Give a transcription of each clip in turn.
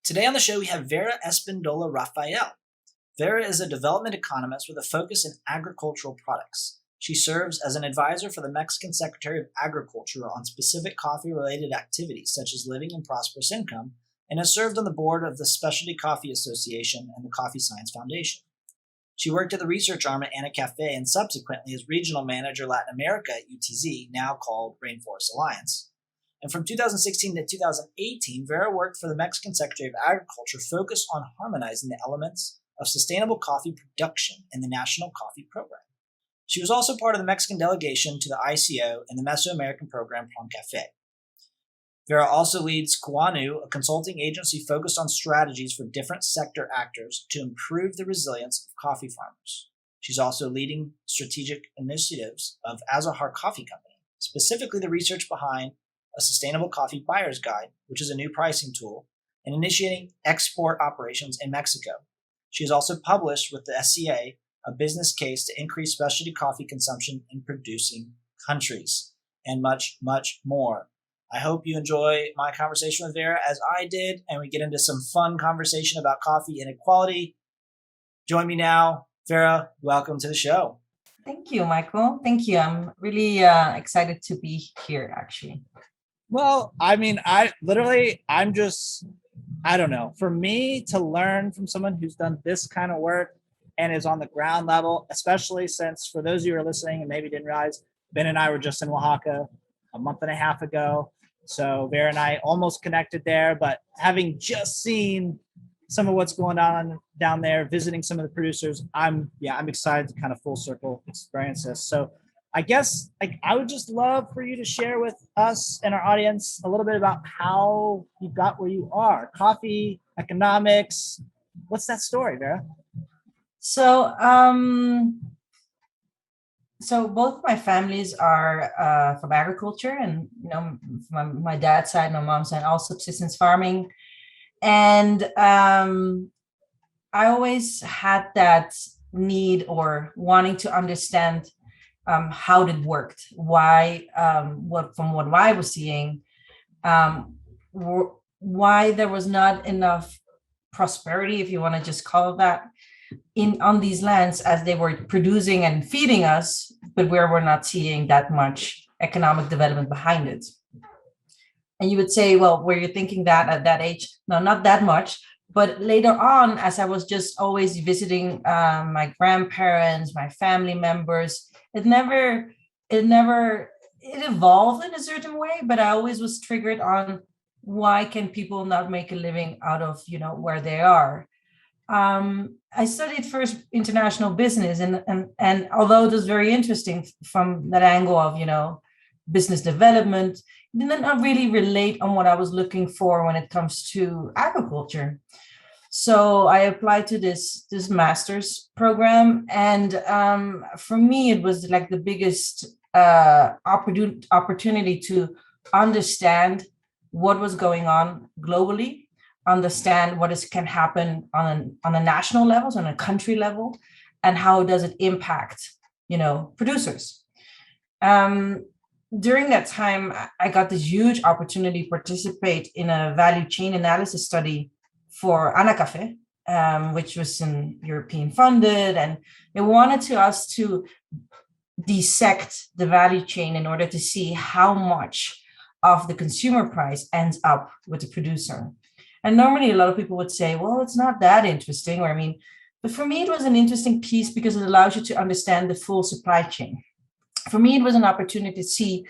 Today on the show, we have Vera Espíndola Rafael. Vera is a development economist with a focus in agricultural products. She serves as an advisor for the Mexican Secretary of Agriculture on specific coffee-related activities, such as living and prosperous income, and has served on the board of the Specialty Coffee Association and the Coffee Science Foundation. She worked at the research arm at ANACAFE and subsequently as regional manager Latin America at UTZ, now called Rainforest Alliance. And from 2016 to 2018, Vera worked for the Mexican Secretary of Agriculture, focused on harmonizing the elements of sustainable coffee production in the National Coffee Program. She was also part of the Mexican delegation to the ICO and the Mesoamerican program PROMECAFE. Vera also leads KUANU, a consulting agency focused on strategies for different sector actors to improve the resilience of coffee farmers. She's also leading strategic initiatives of Azahar Coffee Company, specifically the research behind a sustainable coffee buyer's guide, which is a new pricing tool, and initiating export operations in Mexico. She has also published with the SCA a business case to increase specialty coffee consumption in producing countries, and much, much more. I hope you enjoy my conversation with Vera as I did, and we get into some fun conversation about coffee inequality. Join me now. Vera, welcome to the show. Thank you, Michael. Thank you. I'm really excited to be here, actually. Well, I mean, I'm just, I don't know. For me to learn from someone who's done this kind of work and is on the ground level, especially since, for those of you who are listening and maybe didn't realize, Ben and I were just in Oaxaca a month and a half ago. So Vera and I almost connected there, but having just seen some of what's going on down there, visiting some of the producers, I'm excited to kind of full circle experience this. So I guess I would just love for you to share with us and our audience a little bit about how you got where you are. Coffee, economics. What's that story, Vera? So both my families are from agriculture, and my dad's side, my mom's side, all subsistence farming. And I always had that need or wanting to understand how it worked, why, what I was seeing, why there was not enough prosperity, if you want to just call it that, on these lands as they were producing and feeding us, but where we're not seeing that much economic development behind it. And you would say, well, were you thinking that at that age? No, not that much. But later on, as I was just always visiting my grandparents, my family members, it evolved in a certain way, but I always was triggered on why can people not make a living out of, where they are. I studied first international business, and although it was very interesting from that angle of, business development, it did not really relate on what I was looking for when it comes to agriculture. So I applied to this master's program, and for me, it was like the biggest opportunity to understand what was going on globally, understand what can happen on a national level, so on a country level, and how does it impact, producers. During that time, I got this huge opportunity to participate in a value chain analysis study for ANACAFE, which was European funded, and they wanted us to dissect the value chain in order to see how much of the consumer price ends up with the producer. And normally a lot of people would say, well, it's not that interesting, but for me, it was an interesting piece because it allows you to understand the full supply chain. For me, it was an opportunity to see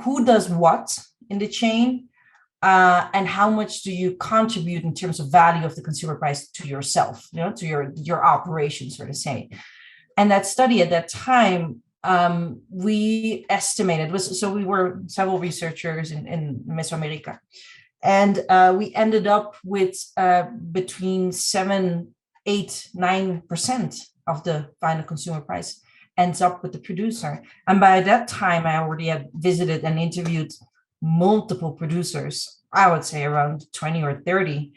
who does what in the chain, and how much do you contribute in terms of value of the consumer price to yourself, to your operation, so to say. And that study at that time, we estimated, we were several researchers in Mesoamerican, and we ended up with between 7, 8, 9% of the final consumer price ends up with the producer. And by that time, I already had visited and interviewed multiple producers, I would say around 20 or 30.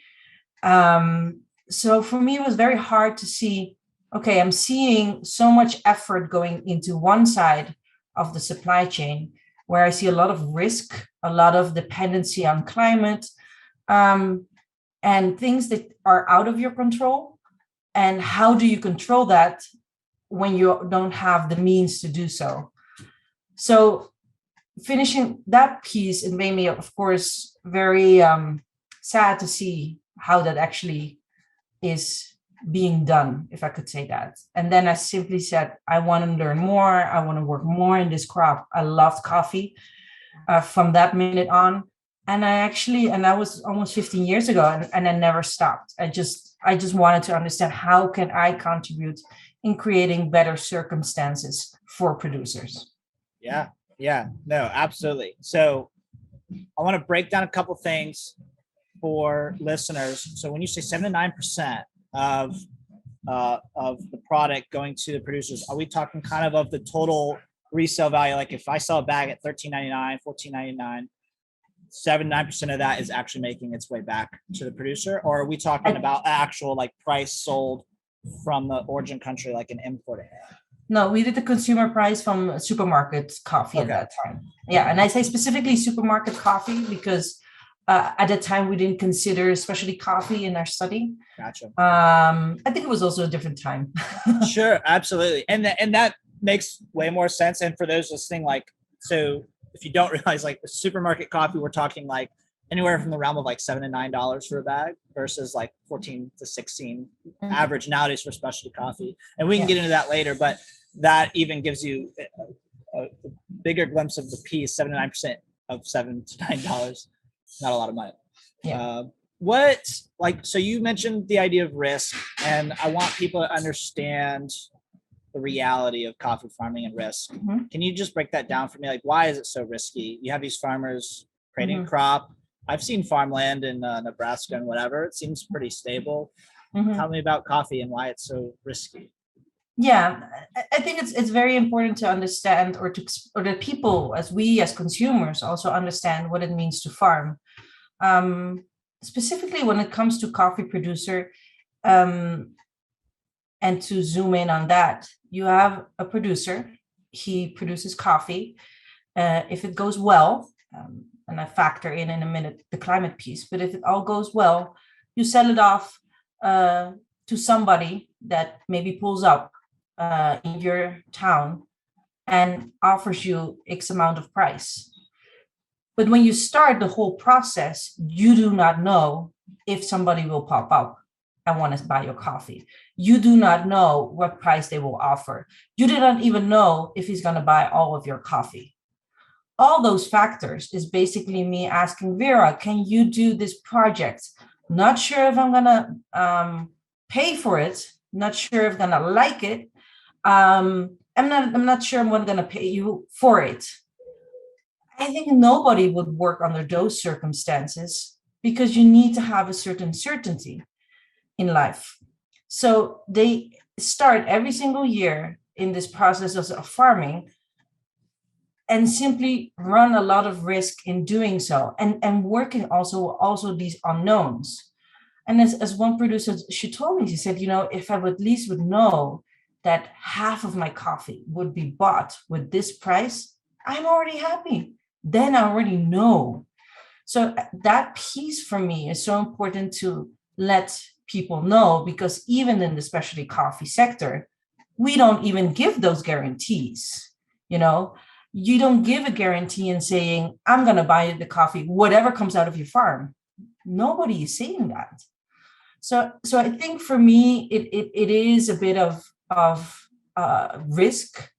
So for me, it was very hard to see, okay, I'm seeing so much effort going into one side of the supply chain where I see a lot of risk, a lot of dependency on climate, and things that are out of your control. And how do you control that when you don't have the means to do so? So finishing that piece, it made me, of course, very sad to see how that actually is being done, if I could say that. And then I simply said, I want to learn more. I want to work more in this crop. I loved coffee from that minute on. And that was almost 15 years ago, and I never stopped. I just wanted to understand, how can I contribute in creating better circumstances for producers? Yeah, no, absolutely. So I want to break down a couple things for listeners. So when you say 7 to 9% of the product going to the producers, are we talking kind of the total resale value? Like if I sell a bag at $13.99, $14.99, 7-9% of that is actually making its way back to the producer? Or are we talking about actual like price sold from the origin country, like an importing? No, we did the consumer price from supermarket coffee at that time. Yeah, and I say specifically supermarket coffee because at that time we didn't consider specialty coffee in our study. Gotcha. I think it was also a different time. Sure, absolutely, and that makes way more sense. And for those listening, like, so if you don't realize, like the supermarket coffee, we're talking like anywhere from the realm of like $7 to $9 for a bag versus like 14 to 16 average nowadays for specialty coffee. And we can get into that later, but that even gives you a bigger glimpse of the piece. 7 to 9% of $7 to $9, not a lot of money. Yeah. So you mentioned the idea of risk, and I want people to understand the reality of coffee farming and risk. Mm-hmm. Can you just break that down for me? Like, why is it so risky? You have these farmers creating a crop. I've seen farmland in Nebraska and whatever. It seems pretty stable. Mm-hmm. Tell me about coffee and why it's so risky. Yeah, I think it's very important to understand, or that people, as consumers, also understand what it means to farm. Specifically when it comes to coffee producer, and to zoom in on that, you have a producer. He produces coffee. If it goes well, and I factor in a minute the climate piece, but if it all goes well, you sell it off to somebody that maybe pulls up in your town and offers you X amount of price. But when you start the whole process, you do not know if somebody will pop up and want to buy your coffee. You do not know what price they will offer. You do not even know if he's going to buy all of your coffee. All those factors is basically me asking Vera, can you do this project? Not sure if I'm going to pay for it. Not sure if I'm going to like it. I'm not sure I'm going to pay you for it. I think nobody would work under those circumstances because you need to have a certain certainty in life. So they start every single year in this process of farming and simply run a lot of risk in doing so, and working also these unknowns. And as one producer, she told me, she said, if I would at least know that half of my coffee would be bought with this price, I'm already happy. Then I already know. So that piece for me is so important to let people know, because even in the specialty coffee sector, we don't even give those guarantees. You don't give a guarantee in saying, I'm going to buy the coffee, whatever comes out of your farm. Nobody is saying that. So I think for me, it is a bit of risk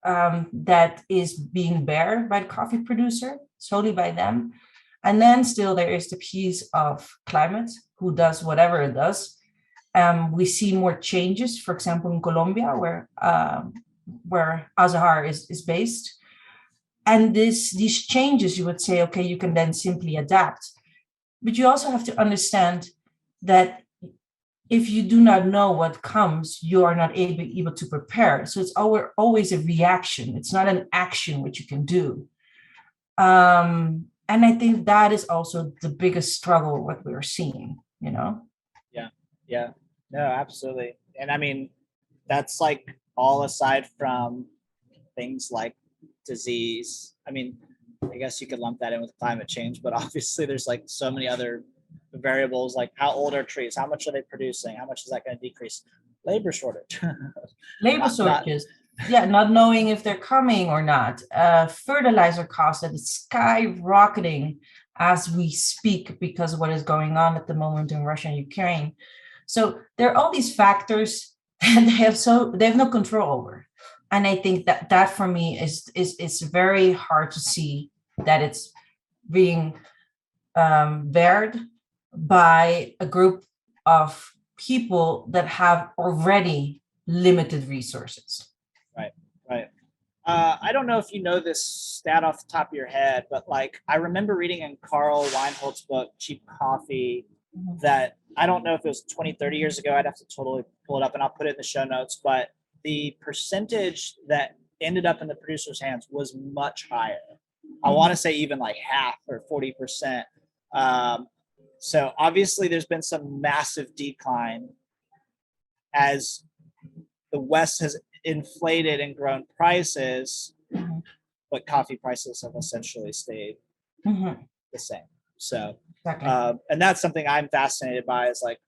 that is being borne by the coffee producer, solely by them. And then still there is the piece of climate, who does whatever it does. We see more changes, for example, in Colombia, where Azahar is based. And these changes, you would say, okay, you can then simply adapt. But you also have to understand that if you do not know what comes, you are not able to prepare. So it's always a reaction. It's not an action which you can do. And I think that is also the biggest struggle what we're seeing, Yeah, no, absolutely. And I mean, that's like all aside from things like disease. I mean, I guess you could lump that in with climate change, but obviously there's like so many other variables like how old are trees, how much are they producing, how much is that going to decrease? Labor shortage. Labor shortages. Yeah, not knowing if they're coming or not. Fertilizer costs that is skyrocketing as we speak because of what is going on at the moment in Russia and Ukraine. So there are all these factors that they have no control over. And I think that for me is very hard to see that it's being bared by a group of people that have already limited resources. Right. I don't know if you know this stat off the top of your head, but like I remember reading in Carl Weinholz's book, Cheap Coffee, that I don't know if it was 20, 30 years ago. I'd have to totally pull it up and I'll put it in the show notes. But the percentage that ended up in the producer's hands was much higher. I want to say even like half or 40%. So obviously there's been some massive decline as the West has inflated and grown prices, but coffee prices have essentially stayed the same. So, and that's something I'm fascinated by is like,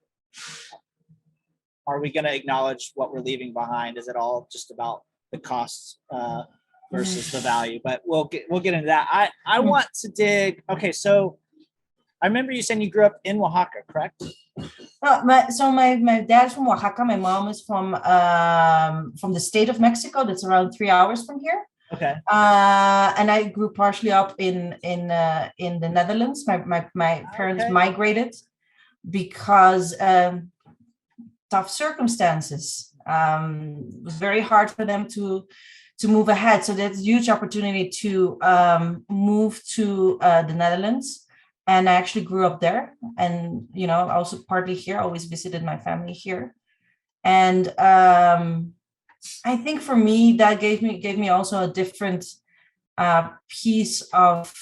are we going to acknowledge what we're leaving behind? Is it all just about the costs versus the value? But we'll get into that. I want to dig. Okay, so I remember you saying you grew up in Oaxaca, correct? My dad's from Oaxaca. My mom is from the state of Mexico. That's around 3 hours from here. Okay. And I grew partially up in the Netherlands. My parents migrated because tough circumstances. It was very hard for them to move ahead. So there's a huge opportunity to move to the Netherlands. And I actually grew up there, and also partly here. I always visited my family here, and I think for me that gave me also a different piece of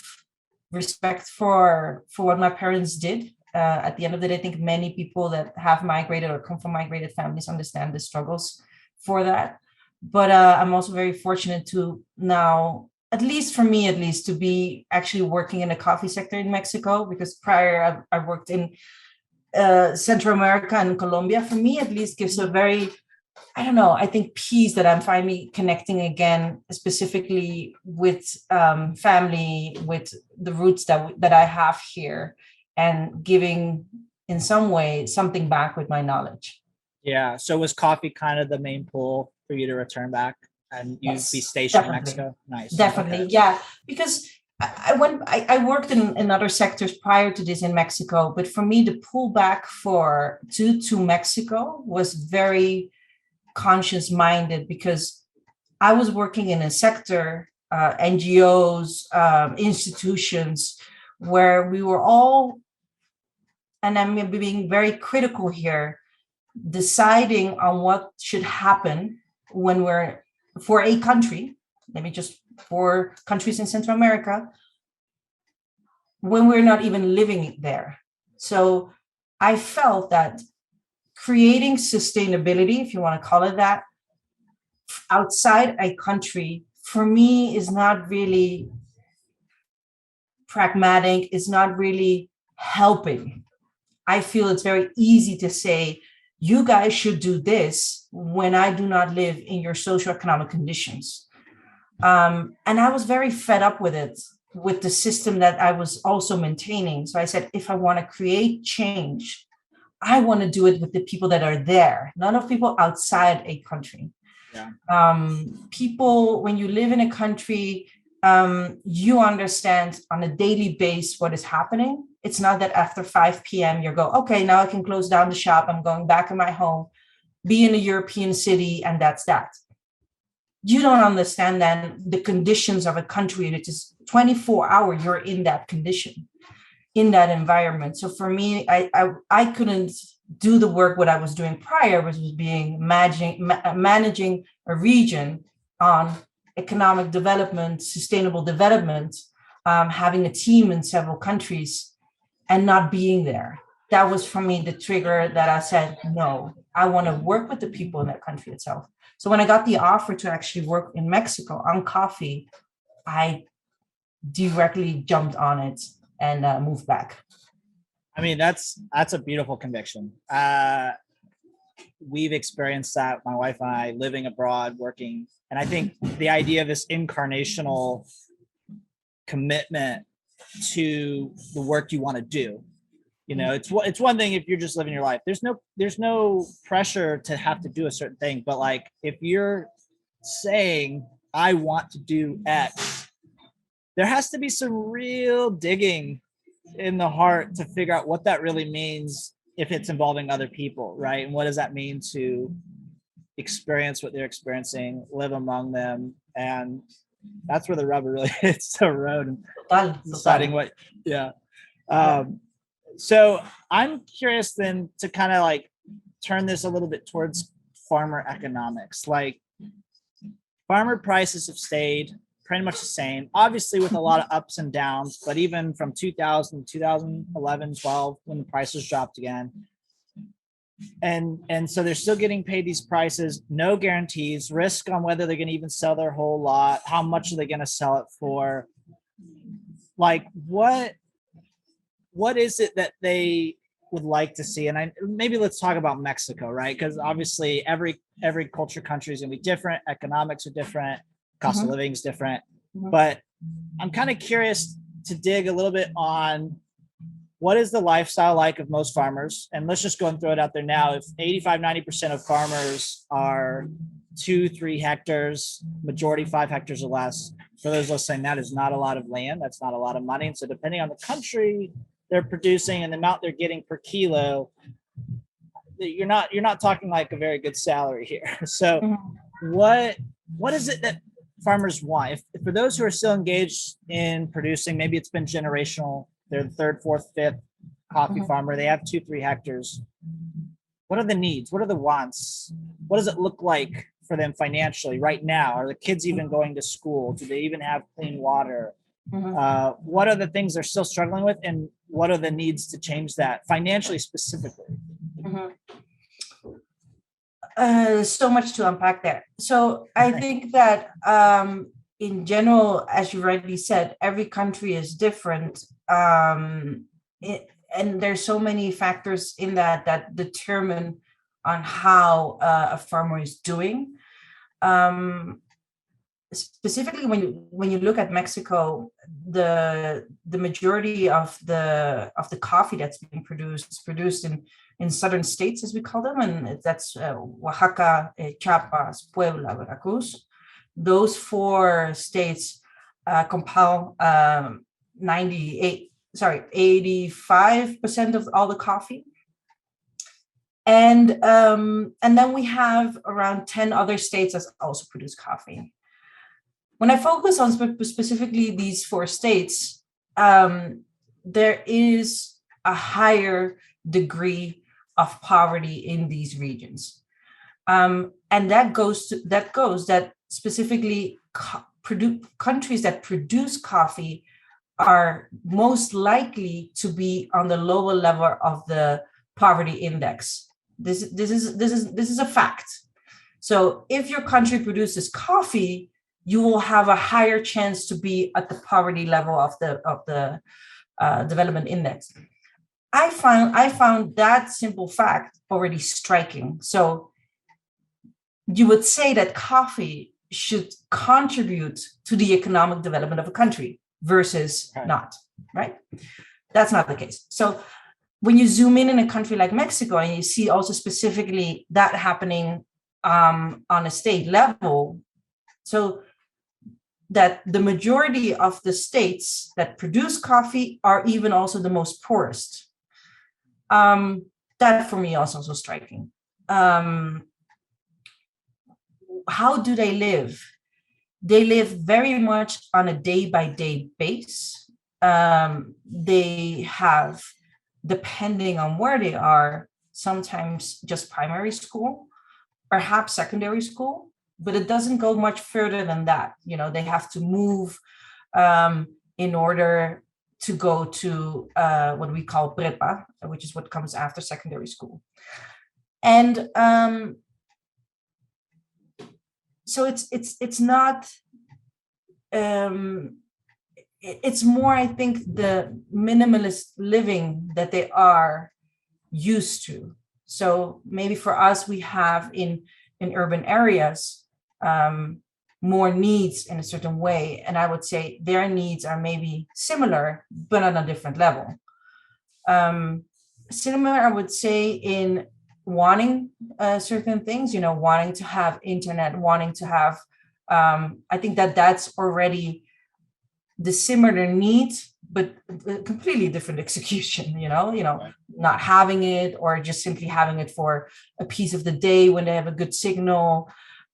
respect for what my parents did. At the end of the day, I think many people that have migrated or come from migrated families understand the struggles for that. But I'm also very fortunate to now, at least for me, to be actually working in the coffee sector in Mexico, because prior I worked in Central America and Colombia. For me, at least, gives a very, I think peace that I'm finally connecting again, specifically with family, with the roots that I have here, and giving in some way something back with my knowledge. Yeah. So was coffee kind of the main pull for you to return back? And you'd be stationed in Mexico? Nice. Definitely, okay. Yeah. Because I worked in other sectors prior to this in Mexico, but for me, the pullback to Mexico was very conscious minded, because I was working in a sector, NGOs, institutions, where we were all, and I'm being very critical here, deciding on what should happen when we're for a country, maybe just for countries in Central America, when we're not even living there. So I felt that creating sustainability, if you want to call it that, outside a country, for me, is not really pragmatic, is not really helping. I feel it's very easy to say, you guys should do this when I do not live in your socioeconomic conditions. And I was very fed up with it, with the system that I was also maintaining. So I said, if I want to create change, I want to do it with the people that are there, not of people outside a country. Yeah. People, when you live in a country, you understand on a daily basis what is happening. It's not that after 5 p.m. you go, okay, now I can close down the shop. I'm going back in my home, be in a European city, and that's that. You don't understand then the conditions of a country, which is 24-hour, you're in that condition, in that environment. So for me, I couldn't do the work what I was doing prior, which was managing a region on economic development, sustainable development, having a team in several countries, and not being there. That was for me the trigger that I said, no, I want to work with the people in that country itself. So when I got the offer to actually work in Mexico on coffee, I directly jumped on it and moved back. I mean, that's a beautiful conviction. We've experienced that, my wife and I, living abroad, working. And I think the idea of this incarnational commitment to the work you want to do, you know, it's one thing if you're just living your life. There's no pressure to have to do a certain thing. But like, if you're saying, I want to do X, there has to be some real digging in the heart to figure out what that really means if it's involving other people, right? And what does that mean to experience what they're experiencing, live among them? And that's where the rubber really hits the road and deciding what, yeah. So I'm curious then to kind of like turn this a little bit towards farmer economics. Like, farmer prices have stayed pretty much the same, obviously with a lot of ups and downs, but even from 2000, 2011, 12, when the prices dropped again. And so they're still getting paid these prices, no guarantees, risk on whether they're going to even sell their whole lot, how much are they going to sell it for? Like, what is it that they would like to see? And maybe let's talk about Mexico, right? Because obviously every culture country is going to be different, economics are different, cost of living is different, but I'm kind of curious to dig a little bit on what is the lifestyle like of most farmers. And let's just go and throw it out there now. If 85-90% of farmers are 2-3 hectares, majority 5 hectares or less, for those listening, that is not a lot of land, that's not a lot of money. And so depending on the country they're producing and the amount they're getting per kilo, you're not talking like a very good salary here. So what is it that farmers want? If for those who are still engaged in producing, maybe it's been generational, they're the third, fourth, fifth coffee farmer, they have 2-3 hectares. What are the needs? What are the wants? What does it look like for them financially right now? Are the kids even going to school? Do they even have clean water? What are the things they're still struggling with, and what are the needs to change that financially specifically? So much to unpack there. So I think that in general, as you rightly said, every country is different. And there's so many factors in that determine on how a farmer is doing. Specifically, when you look at Mexico, the majority of the coffee that's being produced in southern states, as we call them, and that's Oaxaca, Chiapas, Puebla, Veracruz. Those 4 states compile 85% of all the coffee. And then we have around 10 other states that also produce coffee. When I focus on specifically these 4 states, there is a higher degree of poverty in these regions. And that goes that specifically countries that produce coffee are most likely to be on the lower level of the poverty index. This is a fact. So if your country produces coffee, you will have a higher chance to be at the poverty level of the development index. I found that simple fact already striking. So you would say that coffee should contribute to the economic development of a country versus not, right? That's not the case. So when you zoom in a country like Mexico and you see also specifically that happening on a state level, so that the majority of the states that produce coffee are even also the most poorest. That for me also so striking. How do they live? They live very much on a day-by-day basis. They have, depending on where they are, sometimes just primary school, perhaps secondary school, but it doesn't go much further than that. You know, they have to move in order to go to what we call prepa, which is what comes after secondary school. And so it's not it's more, I think, the minimalist living that they are used to. So maybe for us, we have in urban areas more needs in a certain way. And I would say their needs are maybe similar, but on a different level. Similar, I would say, in wanting certain things, wanting to have internet, wanting to have, I think that's already the similar needs, but completely different execution, right. Not having it, or just simply having it for a piece of the day when they have a good signal.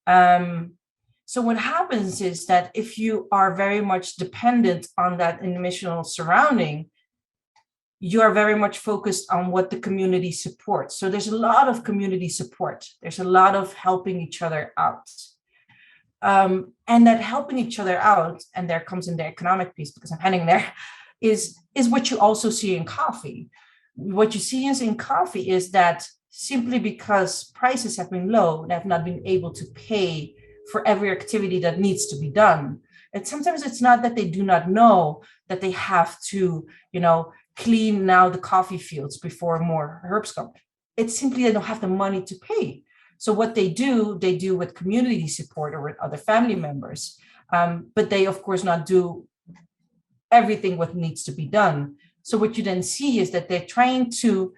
So what happens is that if you are very much dependent on that initial surrounding, you are very much focused on what the community supports. So there's a lot of community support. There's a lot of helping each other out. And that helping each other out, and there comes in the economic piece because I'm heading there, is what you also see in coffee. What you see in coffee is that simply because prices have been low, they have not been able to pay for every activity that needs to be done. And sometimes it's not that they do not know that they have to, clean now the coffee fields before more herbs come. It's simply they don't have the money to pay. So what they do with community support or with other family members. But they, of course, not do everything what needs to be done. So what you then see is that they're trying to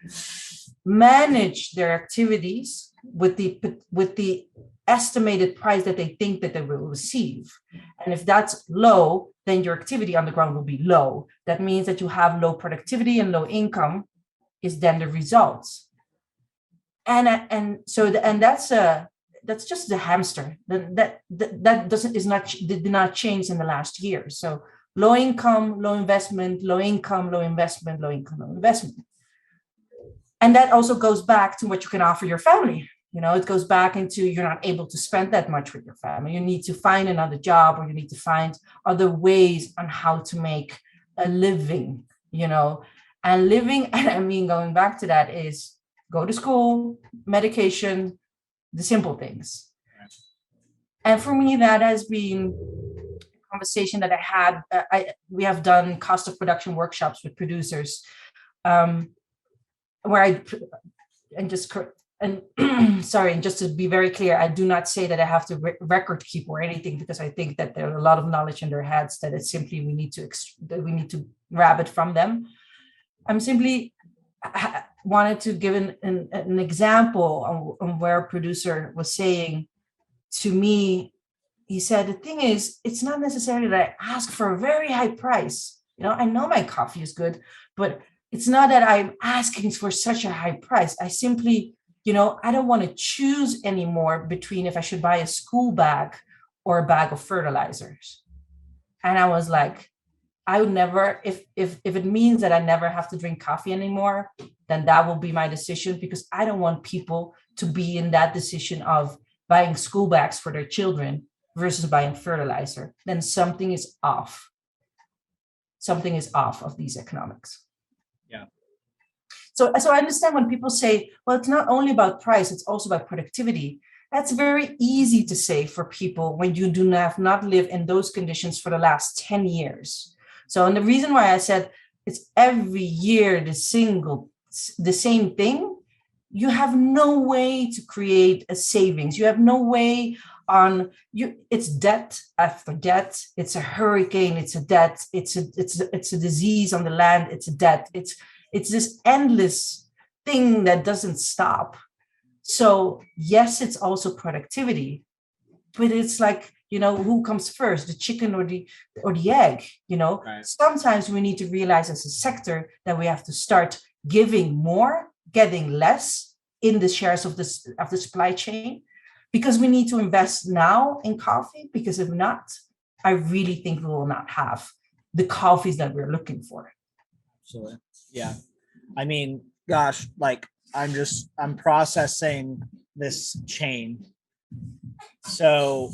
manage their activities with the estimated price that they think that they will receive. And if that's low, then your activity on the ground will be low. That means that you have low productivity and low income is then the results. And that's just the hamster. That did not change in the last year. So low income, low investment, low income, low investment, low income, low investment. And that also goes back to what you can offer your family. It goes back into you're not able to spend that much with your family. You need to find another job, or you need to find other ways on how to make a living, and living. And I mean, going back to that is go to school, medication, the simple things. And for me, that has been a conversation that I had. We have done cost of production workshops with producers, where sorry, and just to be very clear, I do not say that I have to record keep or anything, because I think that there are a lot of knowledge in their heads that it's simply we need to grab it from them. I'm simply wanted to give an example on where a producer was saying to me. He said, the thing is, it's not necessarily that I ask for a very high price. I know my coffee is good, but it's not that I'm asking for such a high price. I simply, I don't want to choose anymore between if I should buy a school bag or a bag of fertilizers. And I was like, I would never, if it means that I never have to drink coffee anymore, then that will be my decision, because I don't want people to be in that decision of buying school bags for their children versus buying fertilizer. Then something is off. Something is off of these economics. Yeah. So I understand when people say, well, it's not only about price, it's also about productivity. That's very easy to say for people when you do not live in those conditions for the last 10 years. So, and the reason why I said it's every year the same thing, you have no way to create a savings. You have no way on you. It's debt after debt. It's a hurricane. It's a debt. It's a disease on the land. It's a debt. It's this endless thing that doesn't stop. So yes, it's also productivity, but it's like, who comes first, the chicken or the egg? Right. Sometimes we need to realize as a sector that we have to start giving more, getting less in the shares of the supply chain, because we need to invest now in coffee, because if not, I really think we will not have the coffees that we're looking for. Absolutely. Yeah. I mean, gosh, like I'm processing this chain. So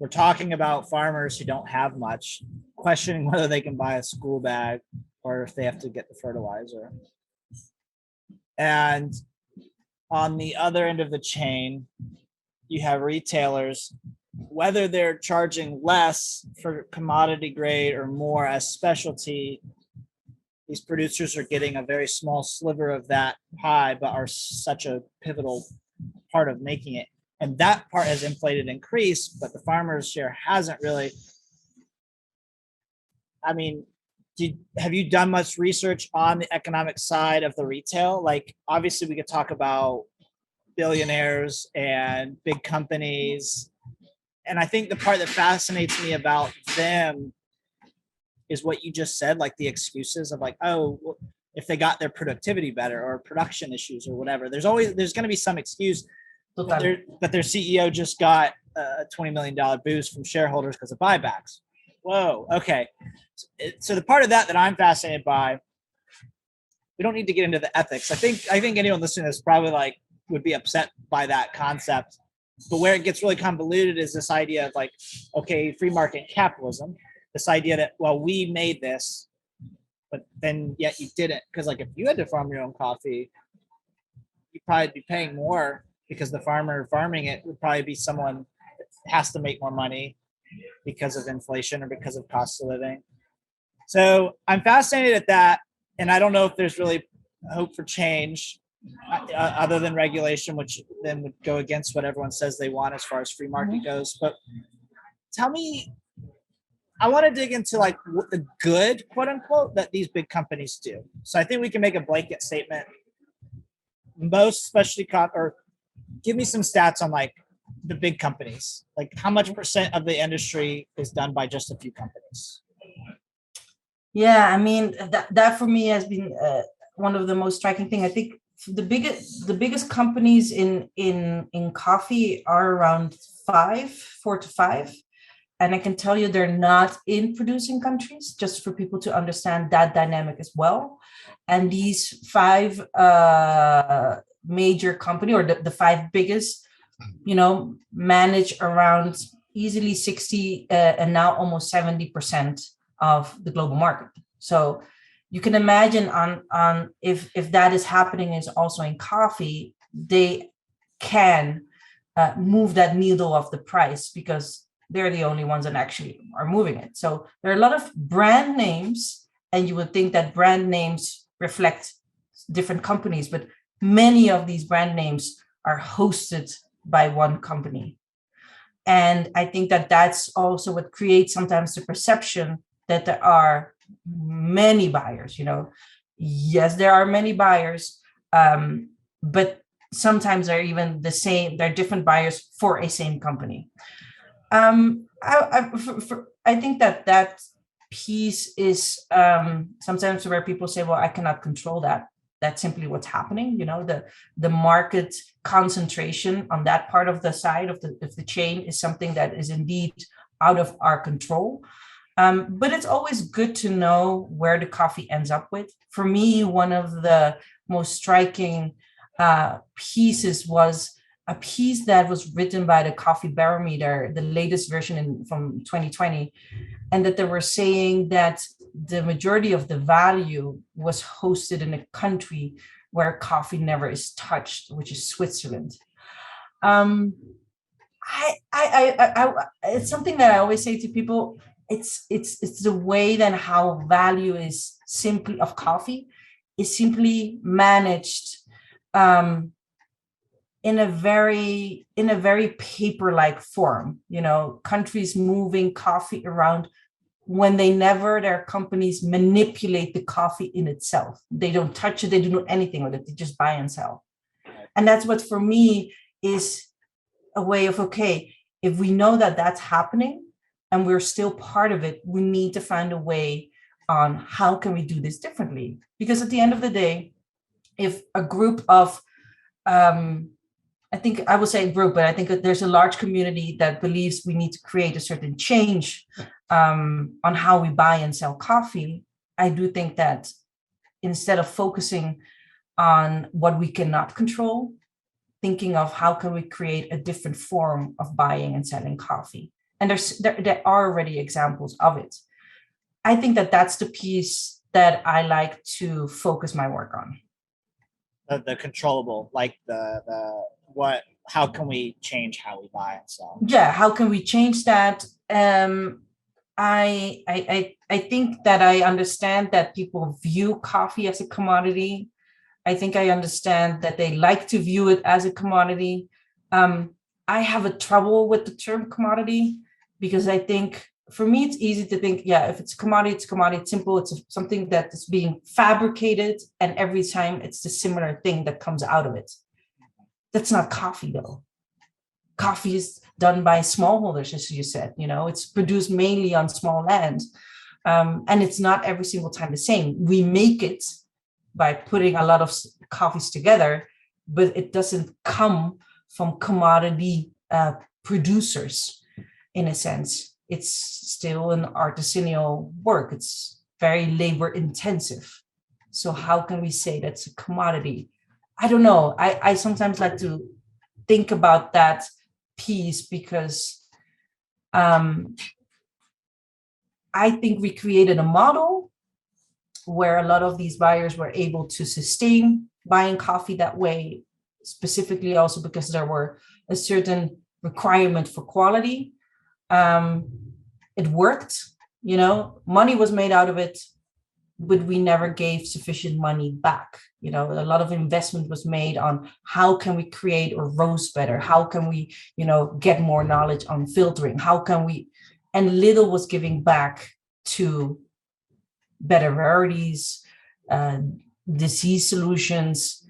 we're talking about farmers who don't have much, questioning whether they can buy a school bag or if they have to get the fertilizer. And on the other end of the chain, you have retailers whether they're charging less for commodity grade or more as specialty, these producers are getting a very small sliver of that pie, but are such a pivotal part of making it. And that part has inflated increased, but the farmer's share hasn't really. I mean, have you done much research on the economic side of the retail? Like, obviously, we could talk about billionaires and big companies. And I think the part that fascinates me about them is what you just said, like the excuses of like, oh, well, if they got their productivity better or production issues or whatever, there's going to be some excuse. But their CEO just got a $20 million boost from shareholders because of buybacks. Whoa, okay. So the part of that I'm fascinated by, we don't need to get into the ethics. I think anyone listening to this probably like would be upset by that concept. But where it gets really convoluted is this idea of like, okay, free market capitalism, this idea that, well, we made this, but then yet you didn't. Because like if you had to farm your own coffee, you'd probably be paying more because the farmer farming it would probably be someone that has to make more money because of inflation or because of cost of living. So I'm fascinated at that. And I don't know if there's really hope for change other than regulation, which then would go against what everyone says they want as far as free market goes. But tell me, I want to dig into like what the good, quote unquote, that these big companies do. So I think we can make a blanket statement. Most specialty or give me some stats on like the big companies. Like how much % of the industry is done by just a few companies? Yeah, I mean, that for me has been one of the most striking things. I think the biggest companies in coffee are around 4 to 5. And I can tell you they're not in producing countries, just for people to understand that dynamic as well. And these 5 major company, or the 5 biggest, manage around easily 60 and now almost 70% of the global market. So you can imagine on if that is happening is also in coffee, they can move that needle of the price because they're the only ones that actually are moving it. So there are a lot of brand names, and you would think that brand names reflect different companies, but many of these brand names are hosted by one company. And I think that that's also what creates sometimes the perception that there are many buyers. Yes, there are many buyers, but sometimes they're even the same. They're different buyers for a same company. I think that piece is sometimes where people say, well, I cannot control that. That's simply what's happening. The market concentration on that part of the side of the chain is something that is indeed out of our control. But it's always good to know where the coffee ends up with. For me, one of the most striking pieces was a piece that was written by the Coffee Barometer, the latest version from 2020, and that they were saying that the majority of the value was hosted in a country where coffee never is touched, which is Switzerland. It's something that I always say to people. It's the way then how value is simply of coffee is simply managed in a very paper-like form. Countries moving coffee around when their companies manipulate the coffee in itself. They don't touch it, they don't do anything with it, they just buy and sell. And that's what for me is a way of, okay, if we know that that's happening and we're still part of it, we need to find a way on how can we do this differently. Because at the end of the day, if a group of I think I would say group, but I think that there's a large community that believes we need to create a certain change on how we buy and sell coffee. I do think that instead of focusing on what we cannot control, thinking of how can we create a different form of buying and selling coffee. And there are already examples of it. I think that that's the piece that I like to focus my work on. The controllable, like the what, how can we change how we buy and sell? Yeah, how can we change that? I think that I understand that people view coffee as a commodity. I think I understand that they like to view it as a commodity. I have a trouble with the term commodity because I think for me, it's easy to think, yeah, if it's a commodity, it's a commodity. It's simple. It's something that is being fabricated, and every time it's the similar thing that comes out of it. That's not coffee, though. Coffee is done by smallholders, as you said. It's produced mainly on small land, and it's not every single time the same. We make it by putting a lot of coffees together, but it doesn't come from commodity producers, in a sense. It's still an artisanal work. It's very labor intensive. So how can we say that's a commodity? I don't know. I sometimes like to think about that piece because I think we created a model where a lot of these buyers were able to sustain buying coffee that way, specifically also because there were a certain requirement for quality. It worked, money was made out of it, but we never gave sufficient money back. A lot of investment was made on how can we create or roast better? How can we, get more knowledge on filtering? How can we, and little was giving back to better varieties, disease solutions,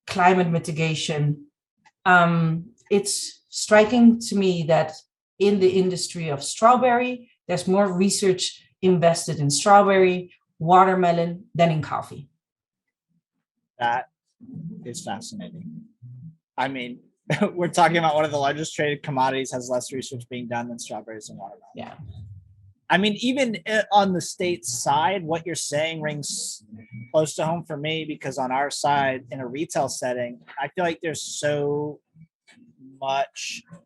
climate mitigation. It's striking to me that in the industry of strawberry, there's more research invested in strawberry, watermelon than in coffee. That is fascinating. I mean, we're talking about one of the largest traded commodities has less research being done than strawberries and watermelon. Yeah. I mean, even on the state side, what you're saying rings close to home for me, because on our side, in a retail setting, I feel like there's so much, I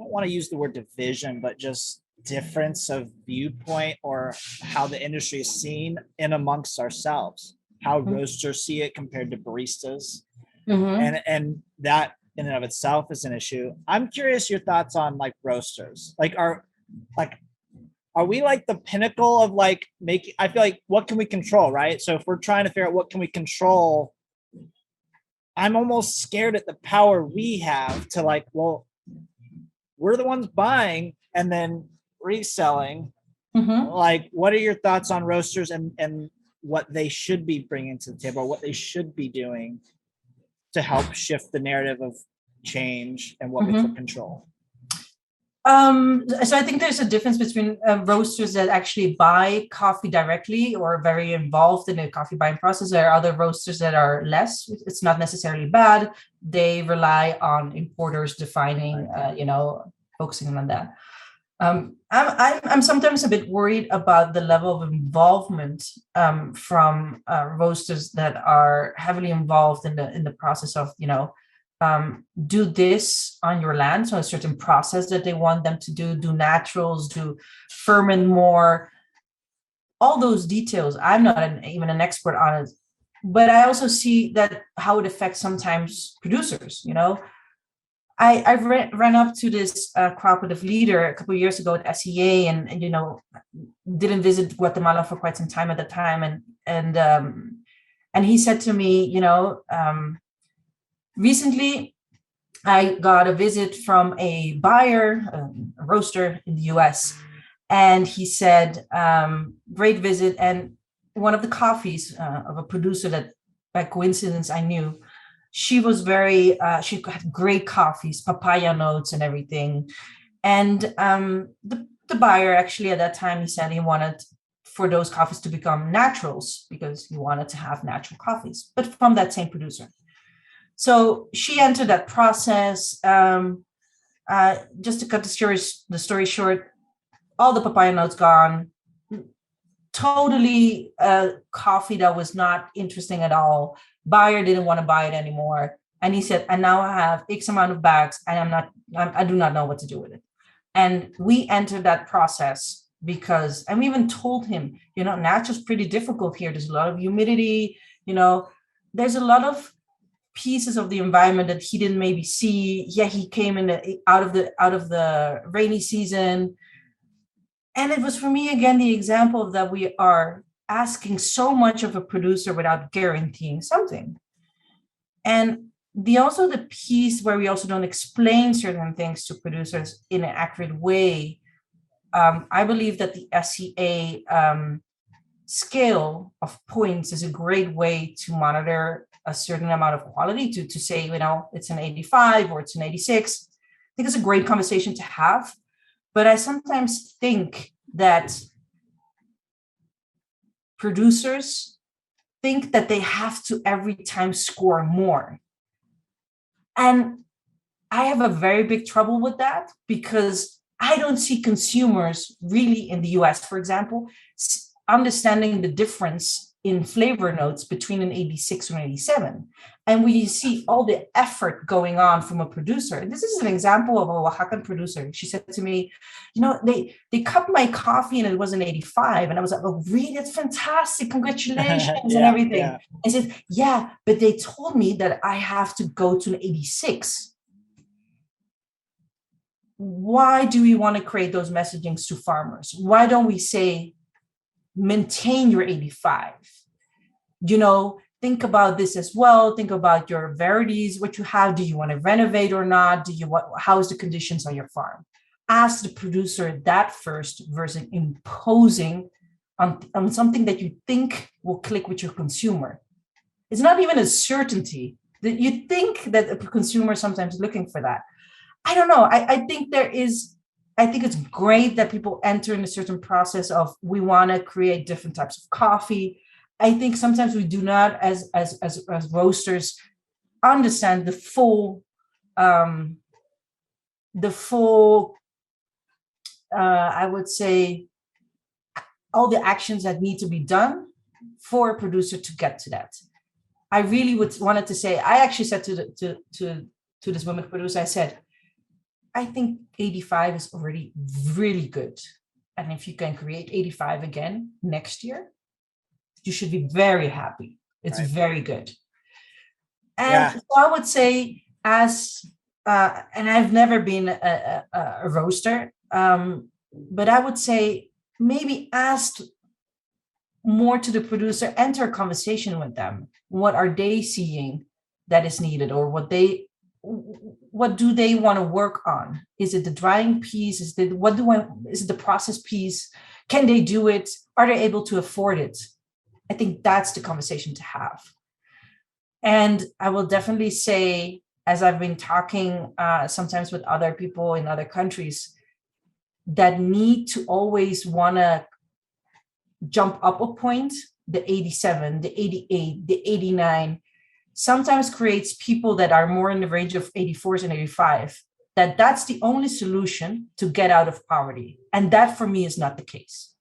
don't want to use the word division, but just difference of viewpoint or how the industry is seen in amongst ourselves, how roasters see it compared to baristas. And that in and of itself is an issue. I'm curious your thoughts on like roasters. Are we like the pinnacle of like making, I feel like what can we control, right? So if we're trying to figure out what can we control, I'm almost scared at the power we have to like, well, we're the ones buying and then reselling. Like, what are your thoughts on roasters and what they should be bringing to the table, or what they should be doing to help shift the narrative of change and what we can control? So I think there's a difference between roasters that actually buy coffee directly or are very involved in the coffee buying process. There are other roasters that are less. It's not necessarily bad. They rely on importers defining, focusing on that. I'm sometimes a bit worried about the level of involvement from roasters that are heavily involved in the process of, do this on your land. So a certain process that they want them to do naturals, do ferment more, all those details. I'm not even an expert on it, but I also see that how it affects sometimes producers, I ran up to this cooperative leader a couple of years ago at SEA and didn't visit Guatemala for quite some time at the time. And he said to me, recently, I got a visit from a buyer, a roaster in the US, and he said, great visit. And one of the coffees of a producer that by coincidence I knew, she was she had great coffees, papaya notes and everything. And the buyer actually at that time, he said he wanted for those coffees to become naturals because he wanted to have natural coffees, but from that same producer. So she entered that process. Just to cut the story short, all the papaya notes gone. Totally coffee that was not interesting at all. Buyer didn't want to buy it anymore. And he said, and now I have X amount of bags and I do not know what to do with it. And we entered that process because, and we even told him, natural's pretty difficult here. There's a lot of humidity, there's a lot of pieces of the environment that he didn't maybe see. Yeah, he came out of the rainy season. And it was for me, again, the example of that we are asking so much of a producer without guaranteeing something. And also the piece where we also don't explain certain things to producers in an accurate way. I believe that the SCA scale of points is a great way to monitor a certain amount of quality, to say, it's an 85 or it's an 86. I think it's a great conversation to have. But I sometimes think that producers think that they have to every time score more. And I have a very big trouble with that, because I don't see consumers really in the US, for example, understanding the difference in flavor notes between an 86 and an 87. And we see all the effort going on from a producer. And this is an example of a Oaxacan producer. She said to me, they cupped my coffee and it was an 85. And I was like, oh, really? That's fantastic. Congratulations and everything. Yeah. I said, yeah, but they told me that I have to go to an 86. Why do we want to create those messagings to farmers? Why don't we say, maintain your 85? Think about this as well. Think about your varieties, what you have. Do you want to renovate or not? How's the conditions on your farm? Ask the producer that first versus imposing on something that you think will click with your consumer. It's not even a certainty that you think that a consumer is sometimes looking for that. I don't know. I think it's great that people enter in a certain process of, we want to create different types of coffee. I think sometimes we do not, as roasters, understand the full, I would say, all the actions that need to be done for a producer to get to that. I really wanted to say, I actually said to this woman producer, I said, I think 85 is already really good. And if you can create 85 again next year, you should be very happy. It's right. Very good. And so I would say, and I've never been a roaster, but I would say maybe ask more to the producer, enter a conversation with them. What are they seeing that is needed, or what do they want to work on? Is it the drying piece? Is it the process piece? Can they do it? Are they able to afford it? I think that's the conversation to have. And I will definitely say, as I've been talking sometimes with other people in other countries, that need to always want to jump up a point, the 87, the 88, the 89, sometimes creates people that are more in the range of 84s and 85, that's the only solution to get out of poverty. And that for me is not the case.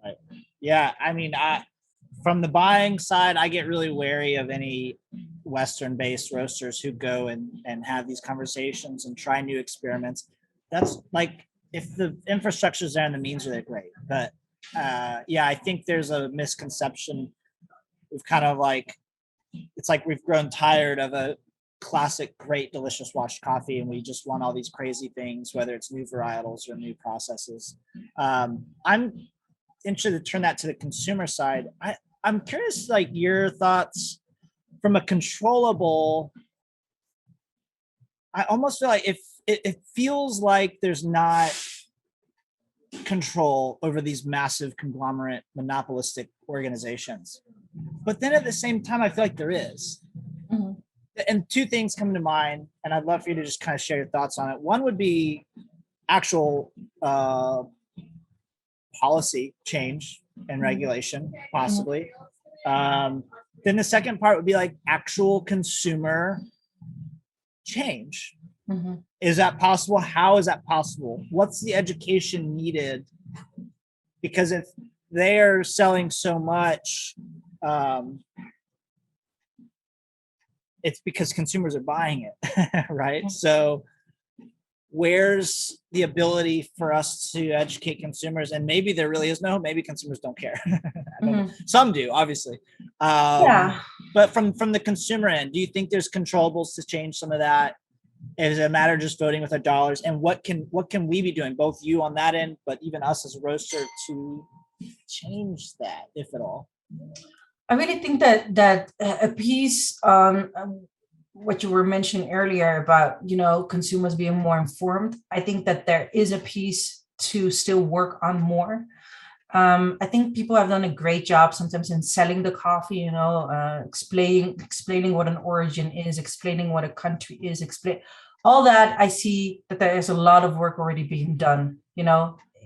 Right. Yeah. I mean, from the buying side, I get really wary of any Western-based roasters who go and have these conversations and try new experiments. That's like, if the infrastructure is there and the means are there, great. But I think there's a misconception. We've kind of it's like we've grown tired of a classic, great, delicious washed coffee, and we just want all these crazy things, whether it's new varietals or new processes. I'm interested to turn that to the consumer side. I'm curious, your thoughts from a controllable. I almost feel like it feels like there's not control over these massive conglomerate monopolistic organizations. But then at the same time, I feel like there is. Mm-hmm. And two things come to mind, and I'd love for you to just kind of share your thoughts on it. One would be actual policy change and regulation, possibly. Mm-hmm. Then the second part would be actual consumer change. Mm-hmm. Is that possible? How is that possible? What's the education needed? Because if they are selling so much, it's because consumers are buying it, right? Mm-hmm. So where's the ability for us to educate consumers? And maybe there really is no, maybe consumers don't care. Mm-hmm. Some do, obviously. But from the consumer end, do you think there's controllables to change some of that? Is it a matter of just voting with our dollars? And what can we be doing, both you on that end, but even us as a roaster, to change that, if at all? I really think that a piece on what you were mentioning earlier about, consumers being more informed, I think that there is a piece to still work on more. I think people have done a great job sometimes in selling the coffee, explaining what an origin is, explaining what a country is, all that. I see that there is a lot of work already being done,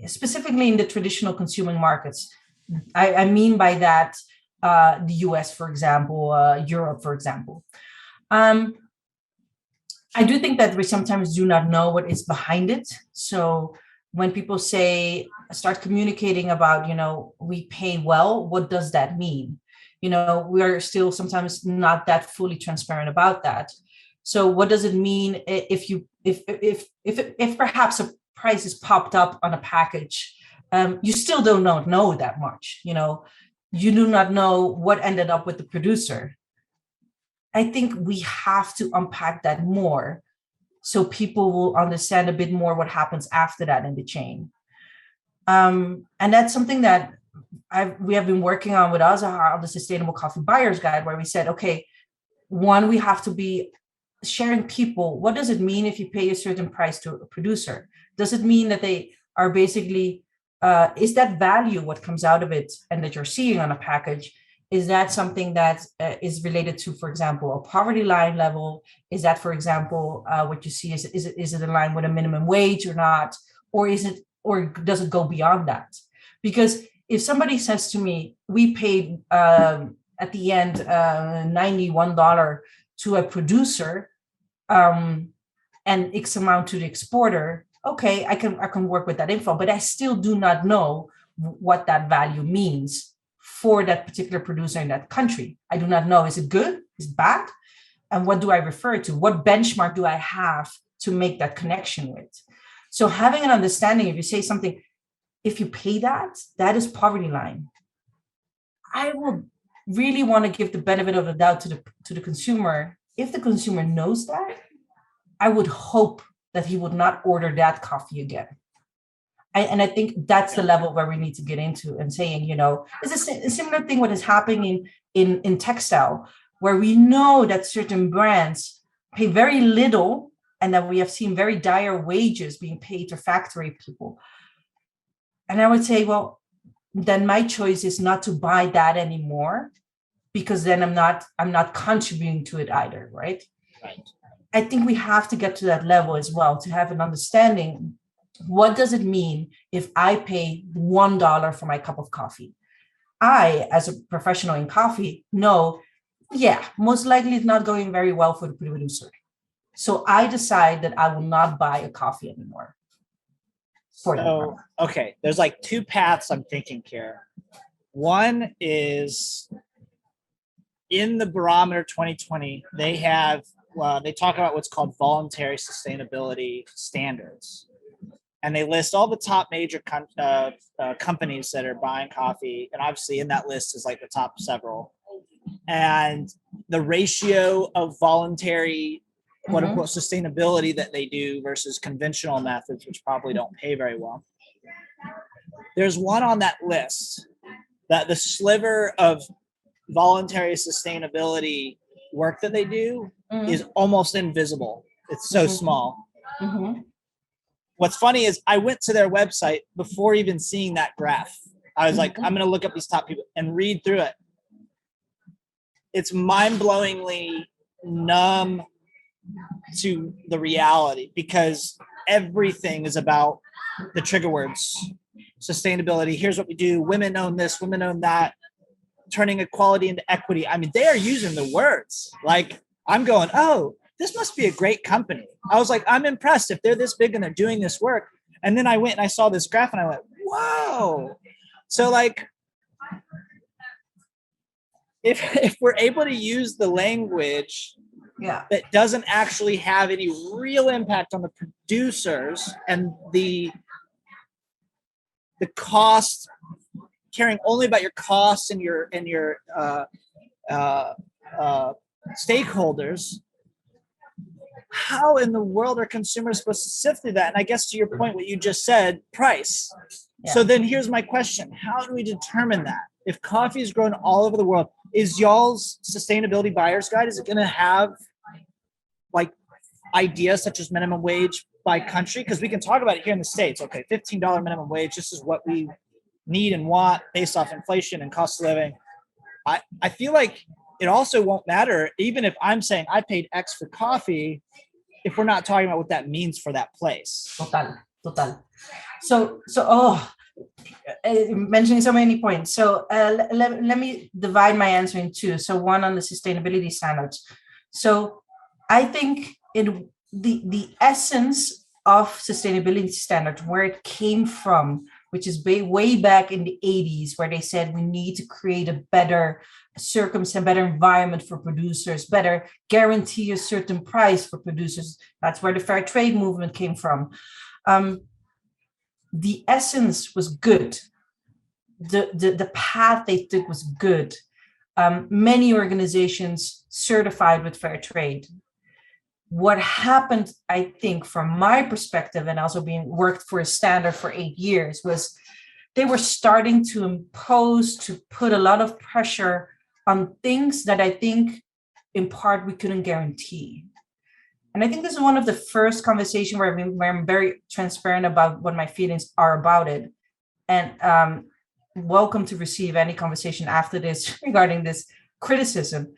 specifically in the traditional consuming markets. I mean by that, the US, for example, Europe, for example. I do think that we sometimes do not know what is behind it. So when people start communicating about, we pay well, what does that mean? We are still sometimes not that fully transparent about that. So what does it mean if perhaps a price is popped up on a package? You still don't know that much. You do not know what ended up with the producer. I think we have to unpack that more so people will understand a bit more what happens after that in the chain. And that's something that we have been working on with Azahar on the Sustainable Coffee Buyer's Guide, where we said, okay, one, we have to be sharing people. What does it mean if you pay a certain price to a producer? Does it mean that they are basically, is that value what comes out of it and that you're seeing on a package? Is that something that is related to, for example, a poverty line level? Is that, for example, what you see is it in line with a minimum wage or not? Or does it go beyond that? Because if somebody says to me, we paid at the end $91 to a producer and X amount to the exporter, okay, I can work with that info, but I still do not know what that value means for that particular producer in that country. I do not know, is it good, is it bad? And what do I refer to? What benchmark do I have to make that connection with? So having an understanding, if you say something, if you pay that is poverty line. I will really want to give the benefit of the doubt to the consumer. If the consumer knows that, I would hope that he would not order that coffee again. And I think that's the level where we need to get into and saying, it's a similar thing what is happening in textile, where we know that certain brands pay very little and that we have seen very dire wages being paid to factory people. And I would say, well, then my choice is not to buy that anymore, because then I'm not contributing to it either, right? Right. I think we have to get to that level as well to have an understanding. What does it mean if I pay $1 for my cup of coffee? I, as a professional in coffee, know, most likely it's not going very well for the producer. So I decide that I will not buy a coffee anymore. So, okay, there's like two paths I'm thinking here. One is in the Barometer 2020, they talk about what's called voluntary sustainability standards. And they list all the top major companies that are buying coffee. And obviously in that list is like the top several. And the ratio of voluntary, quote unquote, sustainability that they do versus conventional methods, which probably don't pay very well. There's one on that list that the sliver of voluntary sustainability work that they do is almost invisible. It's so small. What's funny is I went to their website before even seeing that graph. I was like, I'm going to look up these top people and read through it. It's mind-blowingly numb to the reality, because everything is about the trigger words. Sustainability, here's what we do. Women own this, women own that. Turning equality into equity. I mean, they are using the words. Like, I'm going, oh, this must be a great company. I was like, I'm impressed if they're this big and they're doing this work. And then I went and I saw this graph and I went, whoa. So like, if we're able to use the language that doesn't actually have any real impact on the producers and the cost, caring only about your costs and your stakeholders, how in the world are consumers supposed to sift through that? And I guess to your point, what you just said, price. Yeah. So then here's my question. How do we determine that? If coffee is grown all over the world, is y'all's sustainability buyer's guide, is it going to have like ideas such as minimum wage by country? Because we can talk about it here in the States. Okay, $15 minimum wage, this is what we need and want based off inflation and cost of living. I feel like it also won't matter, even if I'm saying I paid X for coffee, if we're not talking about what that means for that place. Total. So mentioning so many points. So let me divide my answer in two. So one on the sustainability standards. So I think the essence of sustainability standards, where it came from, which is way back in the 80s, where they said we need to create a better better environment for producers, better guarantee a certain price for producers. That's where the fair trade movement came from. The essence was good. The path they took was good. Many organizations certified with fair trade. What happened, I think, from my perspective, and also being worked for a standard for 8 years, was they were starting to put a lot of pressure on things that I think, in part, we couldn't guarantee. And I think this is one of the first conversations where I'm very transparent about what my feelings are about it. And welcome to receive any conversation after this regarding this criticism.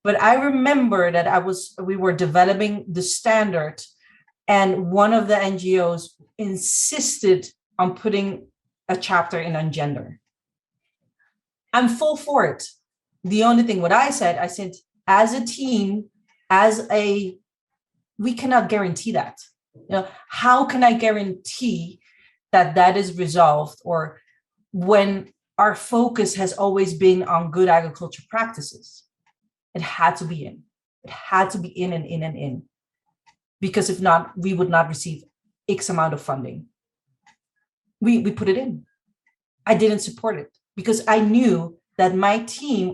But I remember that we were developing the standard, and one of the NGOs insisted on putting a chapter in on gender. I'm full for it. The only thing what I said, as a team, we cannot guarantee that. How can I guarantee that is resolved, or when our focus has always been on good agriculture practices? It had to be in. It had to be in and in and in. Because if not, we would not receive X amount of funding. We put it in. I didn't support it because I knew that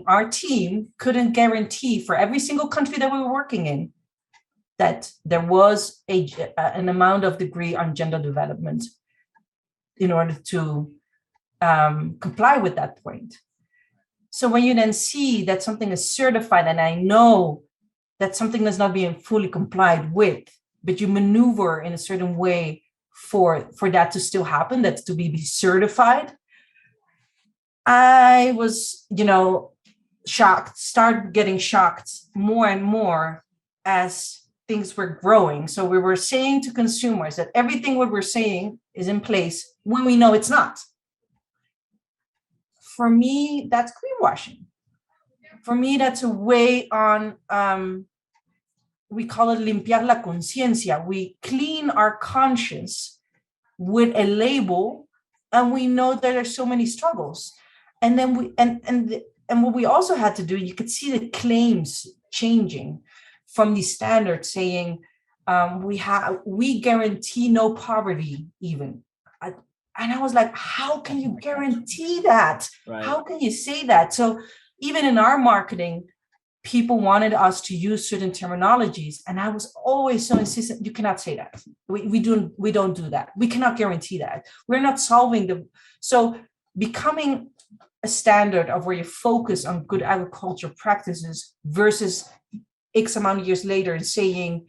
our team couldn't guarantee for every single country that we were working in that there was an amount of degree on gender development in order to comply with that point. So when you then see that something is certified, and I know that something is not being fully complied with, but you maneuver in a certain way for that to still happen, that's to be certified, I was, started getting shocked more and more as things were growing. So we were saying to consumers that everything what we're saying is in place when we know it's not. For me, that's greenwashing. For me, that's a way on, we call it limpiar la conciencia. We clean our conscience with a label, and we know that there's so many struggles. And then and what we also had to do, you could see the claims changing from the standards saying we guarantee no poverty even. And I was like, how can you guarantee that? Right. How can you say that? So even in our marketing, people wanted us to use certain terminologies. And I was always so insistent, you cannot say that. We don't do that. We cannot guarantee that. We're not solving so becoming a standard of where you focus on good agriculture practices versus X amount of years later and saying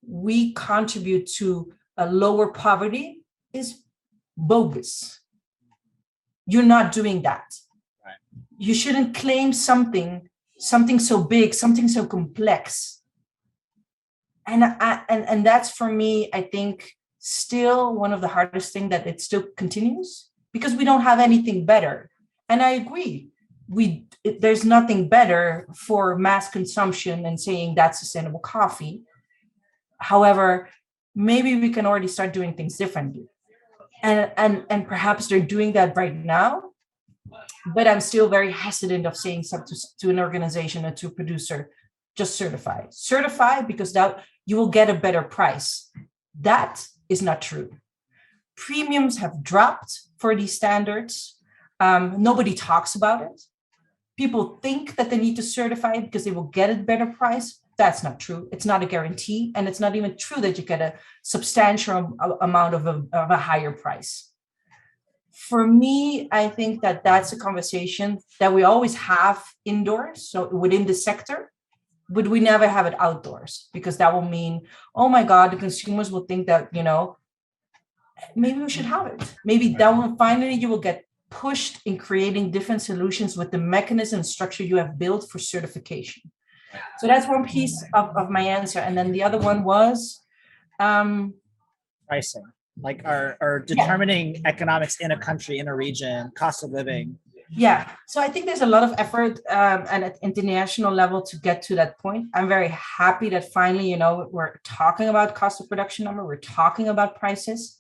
we contribute to a lower poverty is bogus. You're not doing that. Right. You shouldn't claim something so big, something so complex. And that's for me, I think, still one of the hardest things that it still continues because we don't have anything better. And I agree, there's nothing better for mass consumption and saying that's sustainable coffee. However, maybe we can already start doing things differently. And perhaps they're doing that right now, but I'm still very hesitant of saying something to an organization or to a producer, just certify because that you will get a better price. That is not true. Premiums have dropped for these standards. Nobody talks about it. people think that they need to certify it because they will get a better price. That's not true. It's not a guarantee. And it's not even true that you get a substantial amount of a higher price. For me, I think that that's a conversation that we always have indoors, so within the sector, but we never have it outdoors, because that will mean, oh my God, the consumers will think that, maybe we should have it. Maybe that will finally you will get pushed in creating different solutions with the mechanism and structure you have built for certification. So that's one piece of my answer. And then the other one was pricing, like or determining economics in a country, in a region, cost of living. Yeah, so I think there's a lot of effort and at international level to get to that point. I'm very happy that finally, we're talking about cost of production number, we're talking about prices.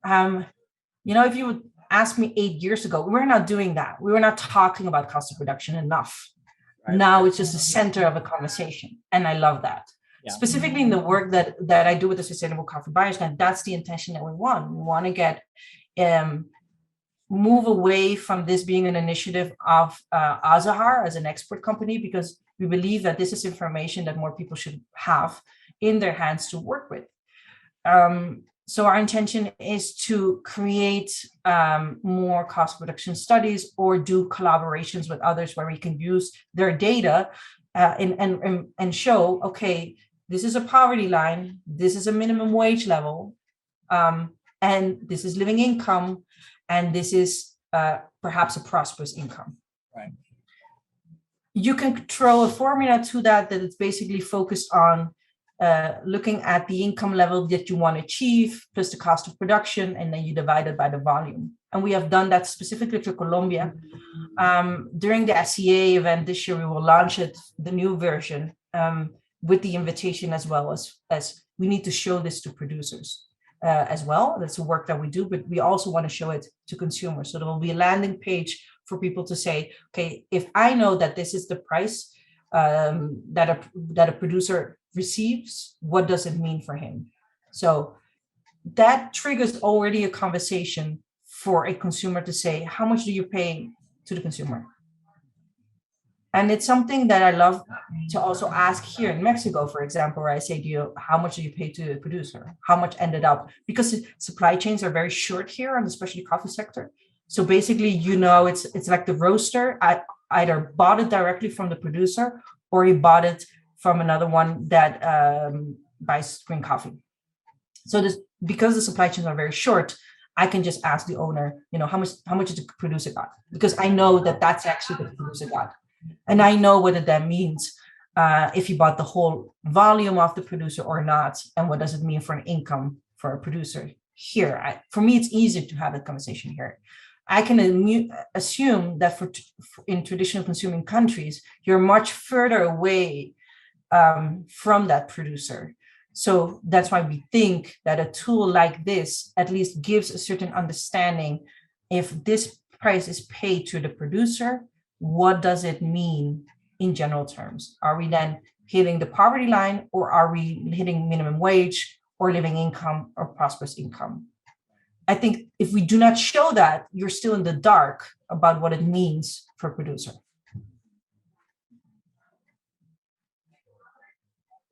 If you would ask me 8 years ago, we're not doing that. We were not talking about cost of production enough. Right. Now it's just the center of a conversation, and I love that. Yeah. Specifically in the work that I do with the Sustainable Coffee Buyers Guide, that's the intention that we want. We want to get move away from this being an initiative of Azahar as an export company, because we believe that this is information that more people should have in their hands to work with. So our intention is to create more cost production studies or do collaborations with others where we can use their data and show, okay, this is a poverty line, this is a minimum wage level, and this is living income, and this is perhaps a prosperous income. Right. You can throw a formula to that is basically focused on looking at the income level that you want to achieve plus the cost of production, and then you divide it by the volume. And we have done that specifically for Colombia. During the SCA event this year, we will launch the new version with the invitation as well as we need to show this to producers as well. That's the work that we do, but we also want to show it to consumers. So there will be a landing page for people to say, okay, if I know that this is the price that a producer receives, what does it mean for him? So that triggers already a conversation for a consumer to say, how much do you pay to the consumer? And it's something that I love to also ask here in Mexico, for example, where I say to you, how much do you pay to the producer? How much ended up? Because supply chains are very short here, and especially coffee sector. So basically, it's like the roaster. I either bought it directly from the producer or he bought it from another one that buys green coffee. So because the supply chains are very short, I can just ask the owner, how much did the producer got? Because I know that that's actually what the producer got. And I know what that means if you bought the whole volume of the producer or not, and what does it mean for an income for a producer here. For me, it's easy to have that conversation here. I can assume that in traditional consuming countries, you're much further away from that producer. So that's why we think that a tool like this at least gives a certain understanding. If this price is paid to the producer, what does it mean in general terms? Are we then hitting the poverty line, or are we hitting minimum wage or living income or prosperous income? I think if we do not show that, you're still in the dark about what it means for a producer.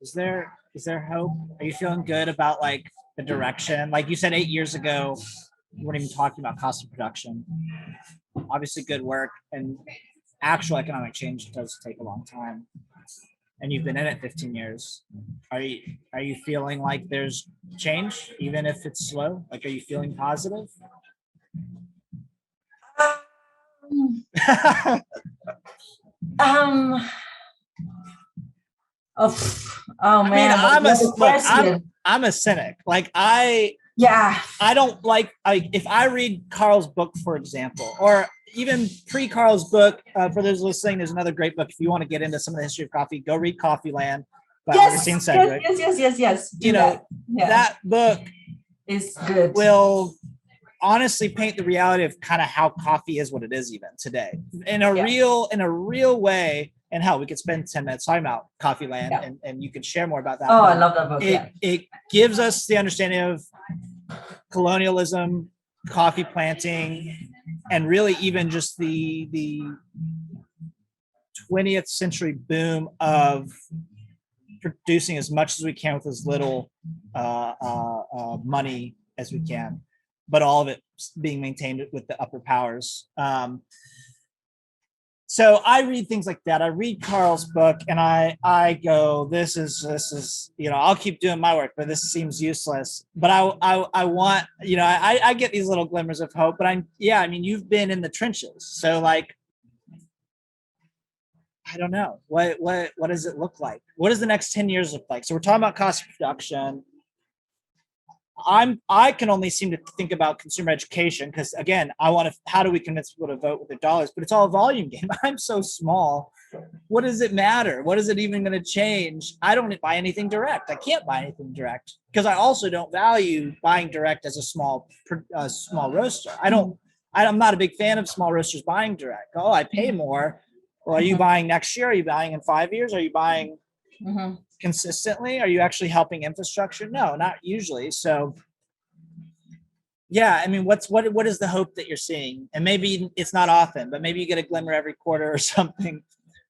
Is there hope? Are you feeling good about the direction? Like you said, 8 years ago, you weren't even talking about cost of production. Obviously good work, and actual economic change does take a long time. And you've been in it 15 years. Are you feeling like there's change, even if it's slow? Are you feeling positive? I'm a cynic. I don't if I read Carl's book, for example, or even pre-Carl's book, for those listening, there's another great book. If you want to get into some of the history of coffee, go read Coffee Land by Augustine Sedgwick. Yes. That book is good. Will honestly paint the reality of kind of how coffee is what it is even today in a real way. And hell, we could spend 10 minutes talking about Coffee Land, and you can share more about that. Oh, I love that book. It gives us the understanding of colonialism, coffee planting, and really even just the 20th century boom of producing as much as we can with as little money as we can, but all of it being maintained with the upper powers. So I read things like that. I read Carl's book and I go, this is, you know, I'll keep doing my work, but this seems useless. But I want, you know, I get these little glimmers of hope, but I mean, you've been in the trenches. So like, I don't know, what does it look like? What does the next 10 years look like? So we're talking about cost of production. I can only seem to think about consumer education because, again, how do we convince people to vote with their dollars? But it's all a volume game. I'm so small. What does it matter? What is it even going to change? I don't buy anything direct. I can't buy anything direct because I also don't value buying direct as a small roaster. I'm not a big fan of small roasters buying direct. Oh, I pay more. Well, are you buying next year? Are you buying in 5 years? Are you buying consistently? Are you actually helping infrastructure? No, not usually. So yeah, I mean, what is the hope that you're seeing? And maybe it's not often, but maybe you get a glimmer every quarter or something.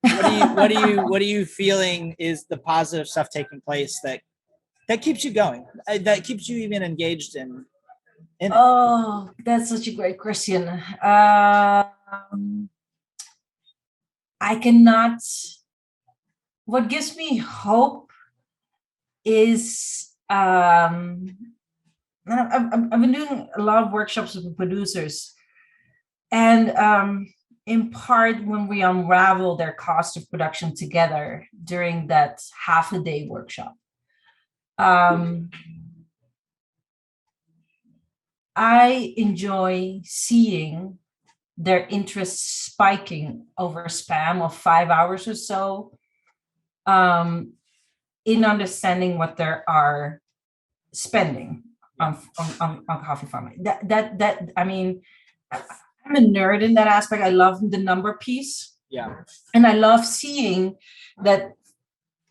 What are you feeling is the positive stuff taking place that keeps you going, that keeps you even engaged in it? Oh, that's such a great question. What gives me hope is I've been doing a lot of workshops with producers, and in part when we unravel their cost of production together during that half a day workshop, I enjoy seeing their interest spiking over a span of 5 hours or so, in understanding what they are spending on coffee farming. That I mean, I'm a nerd in that aspect. I love the number piece. Yeah. And I love seeing that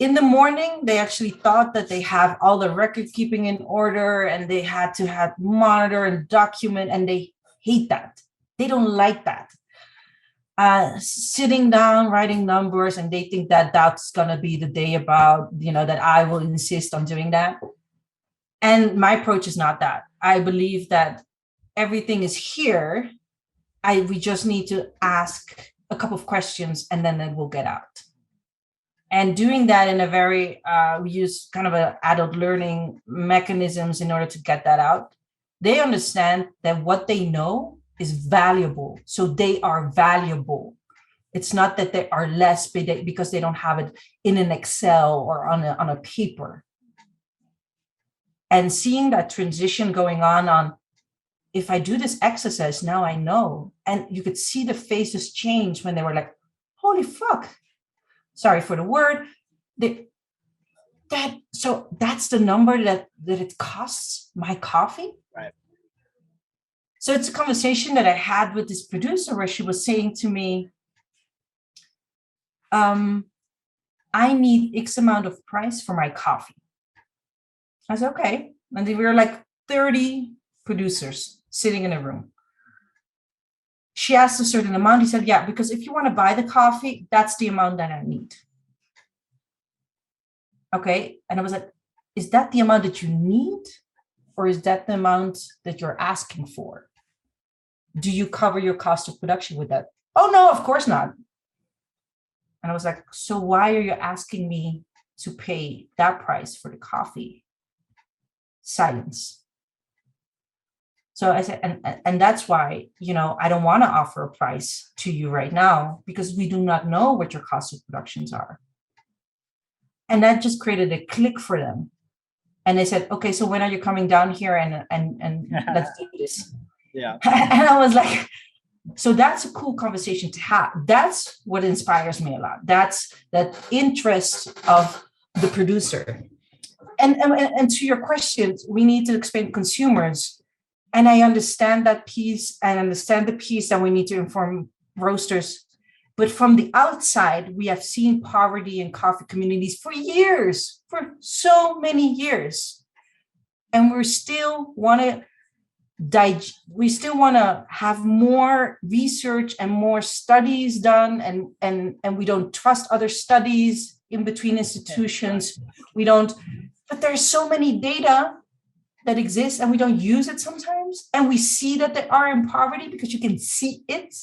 in the morning, they actually thought that they have all the record keeping in order and they had to monitor and document, and they hate that. They don't like that. Sitting down, writing numbers, and they think that that's going to be the day about, you know, that I will insist on doing that. And my approach is not that. I believe that everything is here. We just need to ask a couple of questions and then it will get out. And doing that in a very, we use kind of an adult learning mechanisms in order to get that out. They understand that what they know is valuable. So they are valuable. It's not that they are less because they don't have it in an Excel or on a paper. And seeing that transition going on, if I do this exercise, now I know. And you could see the faces change when they were like, holy fuck. Sorry for the word. So that's the number that it costs my coffee. Right. So it's a conversation that I had with this producer where she was saying to me, I need X amount of price for my coffee. I said, okay. And we were like 30 producers sitting in a room. She asked a certain amount. He said, yeah, because if you want to buy the coffee, that's the amount that I need. Okay. And I was like, is that the amount that you need? Or is that the amount that you're asking for? Do you cover your cost of production with that? Oh, no, of course not. And I was like, so why are you asking me to pay that price for the coffee? Silence. So I said, and that's why, you know, I don't want to offer a price to you right now because we do not know what your cost of productions are. And that just created a click for them. And they said, okay, so when are you coming down here and let's do this? Yeah. And I was like, so that's a cool conversation to have. That's what inspires me a lot. That's that interest of the producer. And to your questions, we need to explain to consumers. And I understand that piece. I understand the piece that we need to inform roasters. But from the outside, we have seen poverty in coffee communities for years, for so many years. And we're still want to we still want to have more research and more studies done, and we don't trust other studies in between institutions. We don't, but there's so many data that exists and we don't use it sometimes, and we see that they are in poverty because you can see it.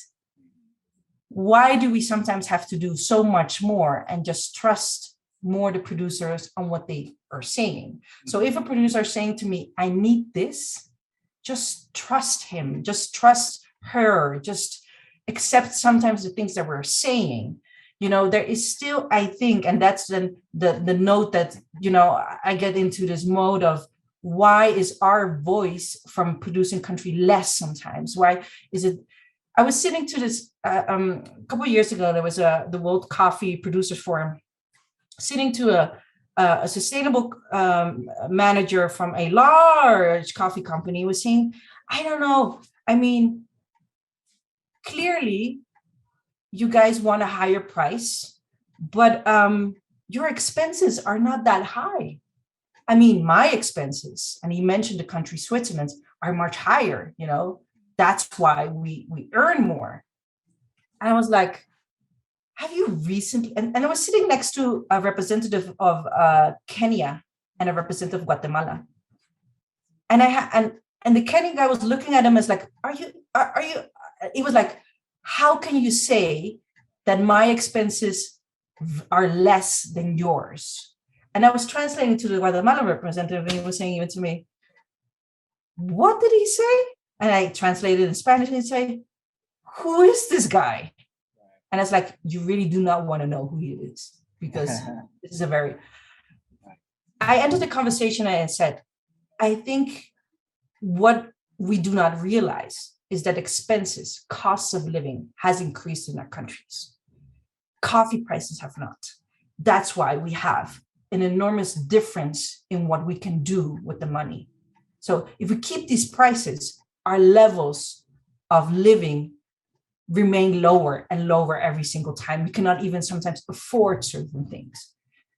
Why do we sometimes have to do so much more and just trust more the producers on what they are saying? So if a producer is saying to me, I need this, just trust him, just trust her, just accept sometimes the things that we're saying. There is still, I think, and that's the note that, I get into this mode of, why is our voice from producing country less sometimes? Why is it? I was sitting to this a couple of years ago, there was the World Coffee Producers Forum, sitting to a sustainable manager from a large coffee company, was saying, I don't know, I mean, clearly you guys want a higher price, but your expenses are not that high. I mean, my expenses, and he mentioned the country Switzerland, are much higher, that's why we earn more. And I was like, have you recently, and I was sitting next to a representative of Kenya and a representative of Guatemala. And and the Kenyan guy was looking at him as like, are you, he was like, how can you say that my expenses are less than yours? And I was translating to the Guatemalan representative, and he was saying even to me, what did he say? And I translated in Spanish, and he'd say, who is this guy? And it's like, you really do not want to know who he is, because this is I entered the conversation and I said, I think what we do not realize is that expenses, costs of living has increased in our countries. Coffee prices have not. That's why we have an enormous difference in what we can do with the money. So if we keep these prices, our levels of living remain lower and lower every single time. We cannot even sometimes afford certain things.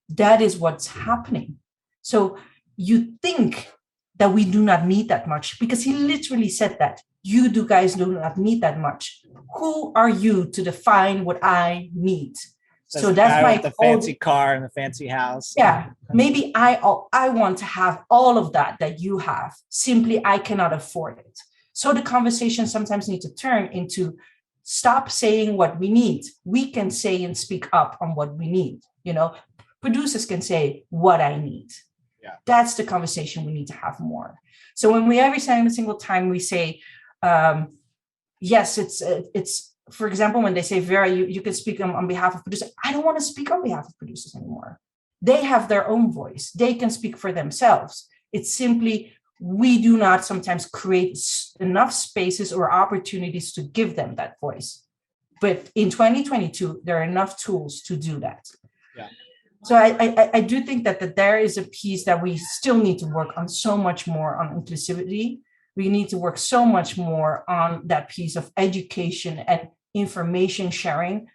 That is what's happening. So you think that we do not need that much, because he literally said that. You guys do not need that much. Who are you to define what I need? So that's my the fancy car and the fancy house. Yeah, maybe I want to have all of that you have. Simply, I cannot afford it. So the conversation sometimes needs to turn into, stop saying what we need. We can say and speak up on what we need. Producers can say what I need. Yeah. That's the conversation we need to have more. So when we every single time we say, yes, it's for example, when they say, Vera, you can speak on behalf of producers. I don't want to speak on behalf of producers anymore. They have their own voice. They can speak for themselves. It's simply, we do not sometimes create enough spaces or opportunities to give them that voice. But in 2022, there are enough tools to do that. Yeah. So I do think that there is a piece that we still need to work on so much more on inclusivity. We need to work so much more on that piece of education and information sharing.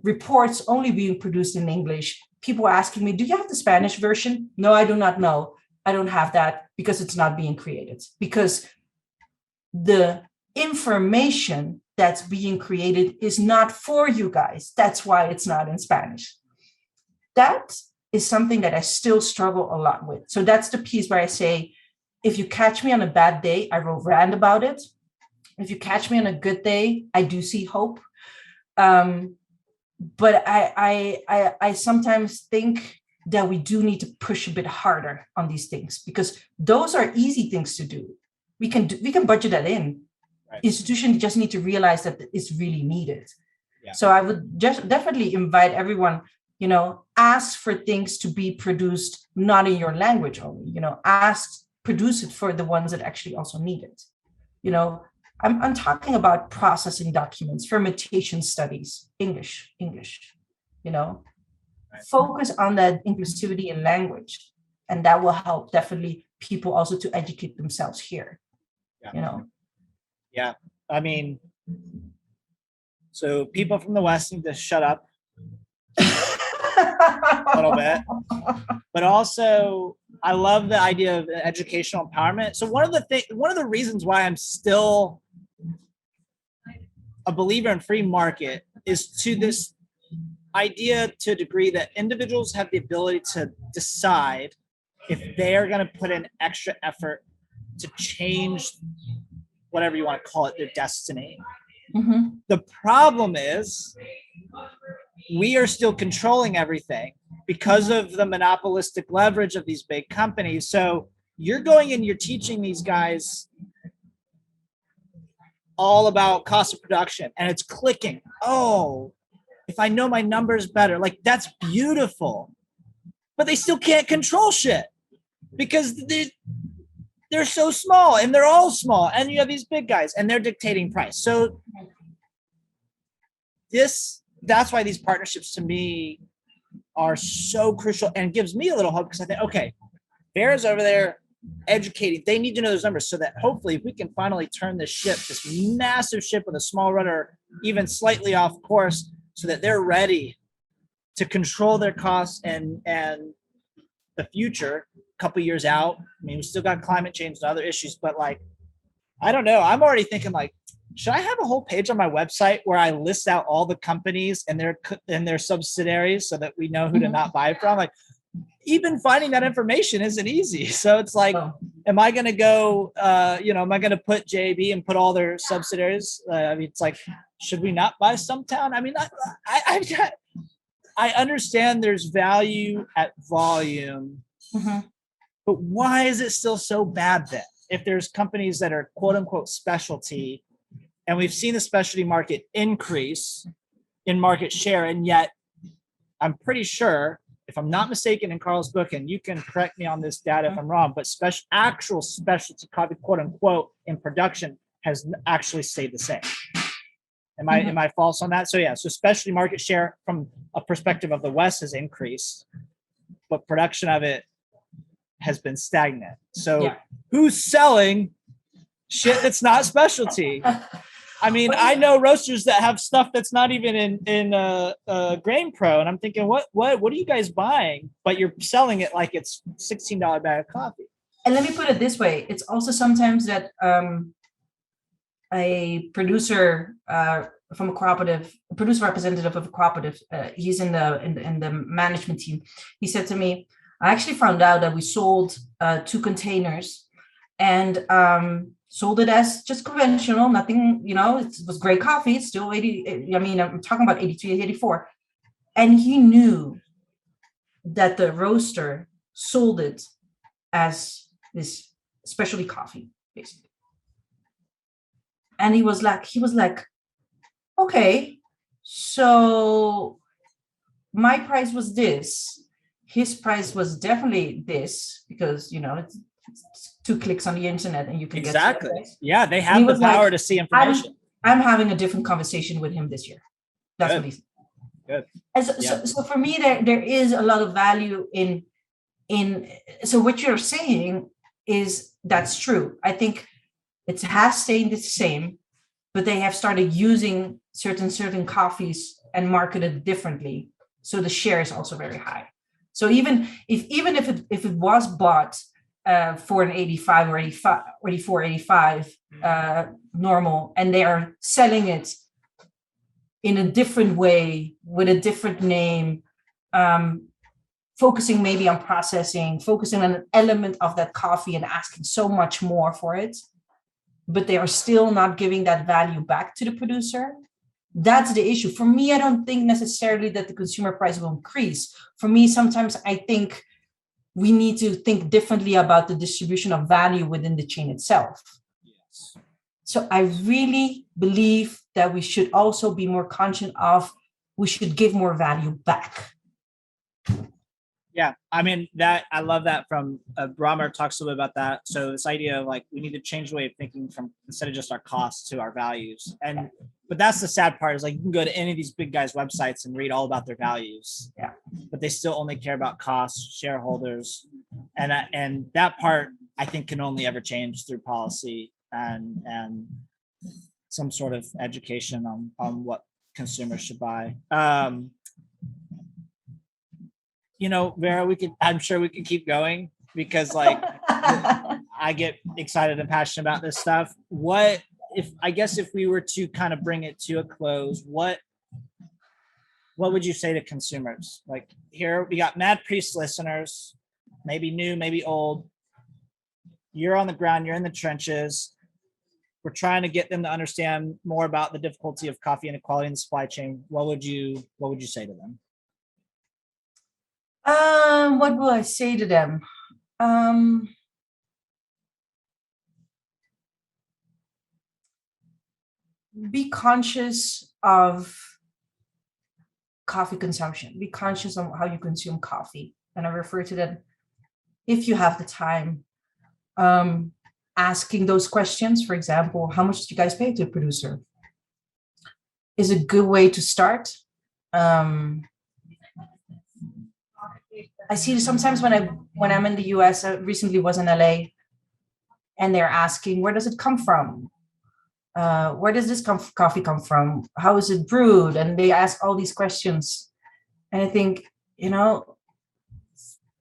Reports only being produced in English. People asking me, do you have the Spanish version? No, I do not know. I don't have that because it's not being created. Because the information that's being created is not for you guys. That's why it's not in Spanish. That is something that I still struggle a lot with. So that's the piece where I say, if you catch me on a bad day, I will rant about it. If you catch me on a good day, I do see hope. But I sometimes think that we do need to push a bit harder on these things, because those are easy things to do. We can budget that in. Right. Institutions just need to realize that it's really needed. Yeah. So I would just definitely invite everyone, ask for things to be produced, not in your language only, produce it for the ones that actually also need it. I'm talking about processing documents, fermentation studies, English, right. Focus on that inclusivity in language. And that will help definitely people also to educate themselves here, Yeah. I mean, so people from the West need to shut up a little bit, but also I love the idea of educational empowerment. So one of the reasons why I'm still a believer in free market is to this idea to a degree that individuals have the ability to decide if they are going to put in extra effort to change whatever you want to call it, their destiny. Mm-hmm. The problem is we are still controlling everything because of the monopolistic leverage of these big companies. So you're going and you're teaching these guys all about cost of production, and it's clicking. Oh, if I know my numbers better, like that's beautiful, but they still can't control shit because they're so small, and they're all small, and you have these big guys and they're dictating price. So that's why these partnerships to me are so crucial, and gives me a little hope, because I think, okay, Vera's over there educating. They need to know those numbers so that hopefully if we can finally turn this ship, this massive ship with a small rudder, even slightly off course, so that they're ready to control their costs and the future a couple years out. I mean, we still got climate change and other issues, but like, I don't know. I'm already thinking like, should I have a whole page on my website where I list out all the companies and their subsidiaries so that we know who to not buy from? Like, even finding that information isn't easy. So it's like, am I going to go, am I going to put JAB and put all their subsidiaries? I mean, it's like, should we not buy Stumptown? I mean, I understand there's value at volume, but why is it still so bad then? If there's companies that are quote unquote specialty, and we've seen the specialty market increase in market share, and yet I'm pretty sure, if I'm not mistaken, in Carl's book, and you can correct me on this data if I'm wrong, but actual specialty coffee, quote unquote, in production has actually stayed the same. Am I false on that? So yeah, so specialty market share from a perspective of the West has increased, but production of it has been stagnant. So who's selling shit that's not specialty? I mean, I know roasters that have stuff that's not even in Grain Pro, and I'm thinking, what are you guys buying? But you're selling it like it's $16 bag of coffee. And let me put it this way: it's also sometimes that a producer from a cooperative, a producer representative of a cooperative, he's in the management team. He said to me, "I actually found out that we sold 2 containers, and sold it as just conventional, nothing, it was great coffee. It's still 80. I mean, I'm talking about 83, 84. And he knew that the roaster sold it as this specialty coffee, basically. And he was like, okay, so my price was this. His price was definitely this, because, it's 2 clicks on the internet and you can exactly. Get to yeah, they have the power to see information. I'm having a different conversation with him this year. That's what he said. Good. And so for me, there is a lot of value in. So what you're saying is that's true. I think it has stayed the same, but they have started using certain coffees and marketed differently. So the share is also very high. So even if it was bought for an 85 or 85, 84, 85 normal, and they are selling it in a different way with a different name, focusing maybe on processing, focusing on an element of that coffee and asking so much more for it, but they are still not giving that value back to the producer. That's the issue. For me, I don't think necessarily that the consumer price will increase. For me, sometimes I think we need to think differently about the distribution of value within the chain itself. Yes. So I really believe that we should also be more conscious of, we should give more value back. Yeah, I mean, that I love that from Brahmer talks a little bit about that. So this idea of like, we need to change the way of thinking from, instead of just our costs, to our values. But that's the sad part, is like, you can go to any of these big guys' websites and read all about their values. Yeah. But they still only care about costs, shareholders. And that part, I think, can only ever change through policy and some sort of education on what consumers should buy. Vera, I'm sure we can keep going. because like I get excited and passionate about this stuff. If we were to kind of bring it to a close, what would you say to consumers? Like, here we got Mad Priest listeners, maybe new, maybe old. You're on the ground, you're in the trenches. We're trying to get them to understand more about the difficulty of coffee inequality in the supply chain. What would you say to them? What will I say to them? Be conscious of coffee consumption. Be conscious of how you consume coffee. And I refer to that, if you have the time, asking those questions. For example, how much do you guys pay to a producer? Is a good way to start. I see sometimes when I'm in the US, I recently was in LA, and they're asking, where does it come from? Where does this coffee come from? How is it brewed? And they ask all these questions. And I think,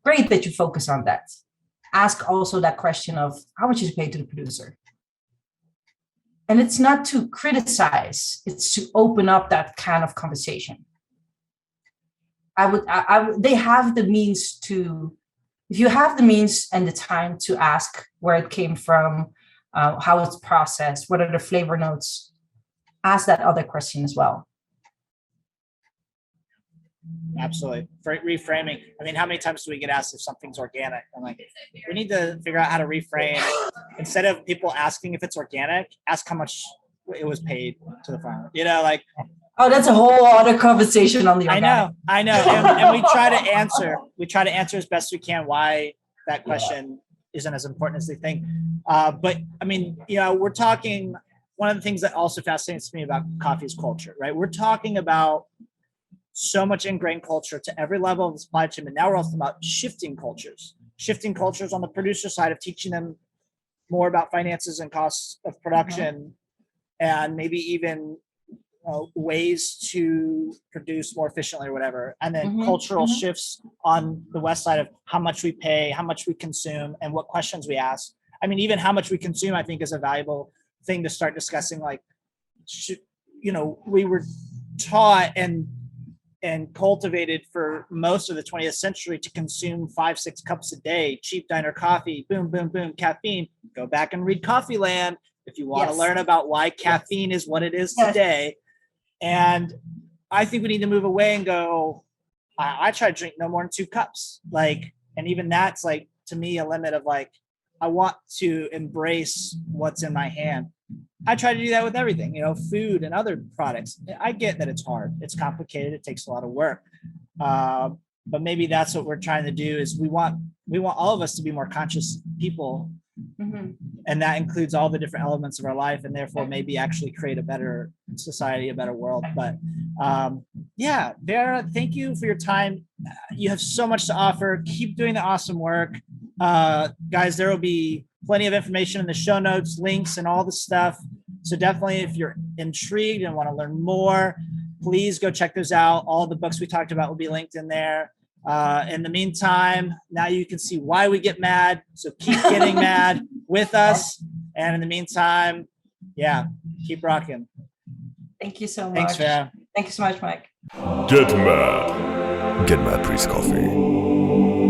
great that you focus on that. Ask also that question of how much is you pay to the producer? And it's not to criticize, it's to open up that kind of conversation. They have the means to, if you have the means and the time to ask where it came from, how it's processed, what are the flavor notes, ask that other question as well. Absolutely. For reframing. I mean, how many times do we get asked if something's organic? I'm like, we need to figure out how to reframe. Instead of people asking if it's organic, ask how much it was paid to the farmer. Oh, that's a whole other conversation on the organic. I know. And we try to answer as best we can why that question isn't as important as they think. But I mean, we're talking, one of the things that also fascinates me about coffee is culture, right? We're talking about so much ingrained culture to every level of the supply chain, but now we're also about shifting cultures on the producer side of teaching them more about finances and costs of production, and maybe even ways to produce more efficiently or whatever. And then cultural shifts on the West side of how much we pay, how much we consume, and what questions we ask. I mean, even how much we consume, I think, is a valuable thing to start discussing. Like, we were taught and cultivated for most of the 20th century to consume 5-6 cups a day, cheap diner coffee, boom, boom, boom, caffeine. Go back and read Coffee Land if you want to learn about why caffeine is what it is today. And I think we need to move away and go, I try to drink no more than 2 cups. Like, and even that's like, to me, a limit of like, I want to embrace what's in my hand. I try to do that with everything, food and other products. I get that it's hard. It's complicated. It takes a lot of work. But maybe that's what we're trying to do is we want all of us to be more conscious people. And that includes all the different elements of our life, and therefore maybe actually create a better society, a better world. But Vera, thank you for your time. You have so much to offer. Keep doing the awesome work. Guys, there will be plenty of information in the show notes, links, and all the stuff. So definitely, if you're intrigued and want to learn more, please go check those out. All the books we talked about will be linked in there. In the meantime, now you can see why we get mad. So keep getting mad with us. And in the meantime, keep rocking. Thank you so much. Thanks, Vera. Thank you so much, Mike. Get mad. Get Mad Priest Coffee.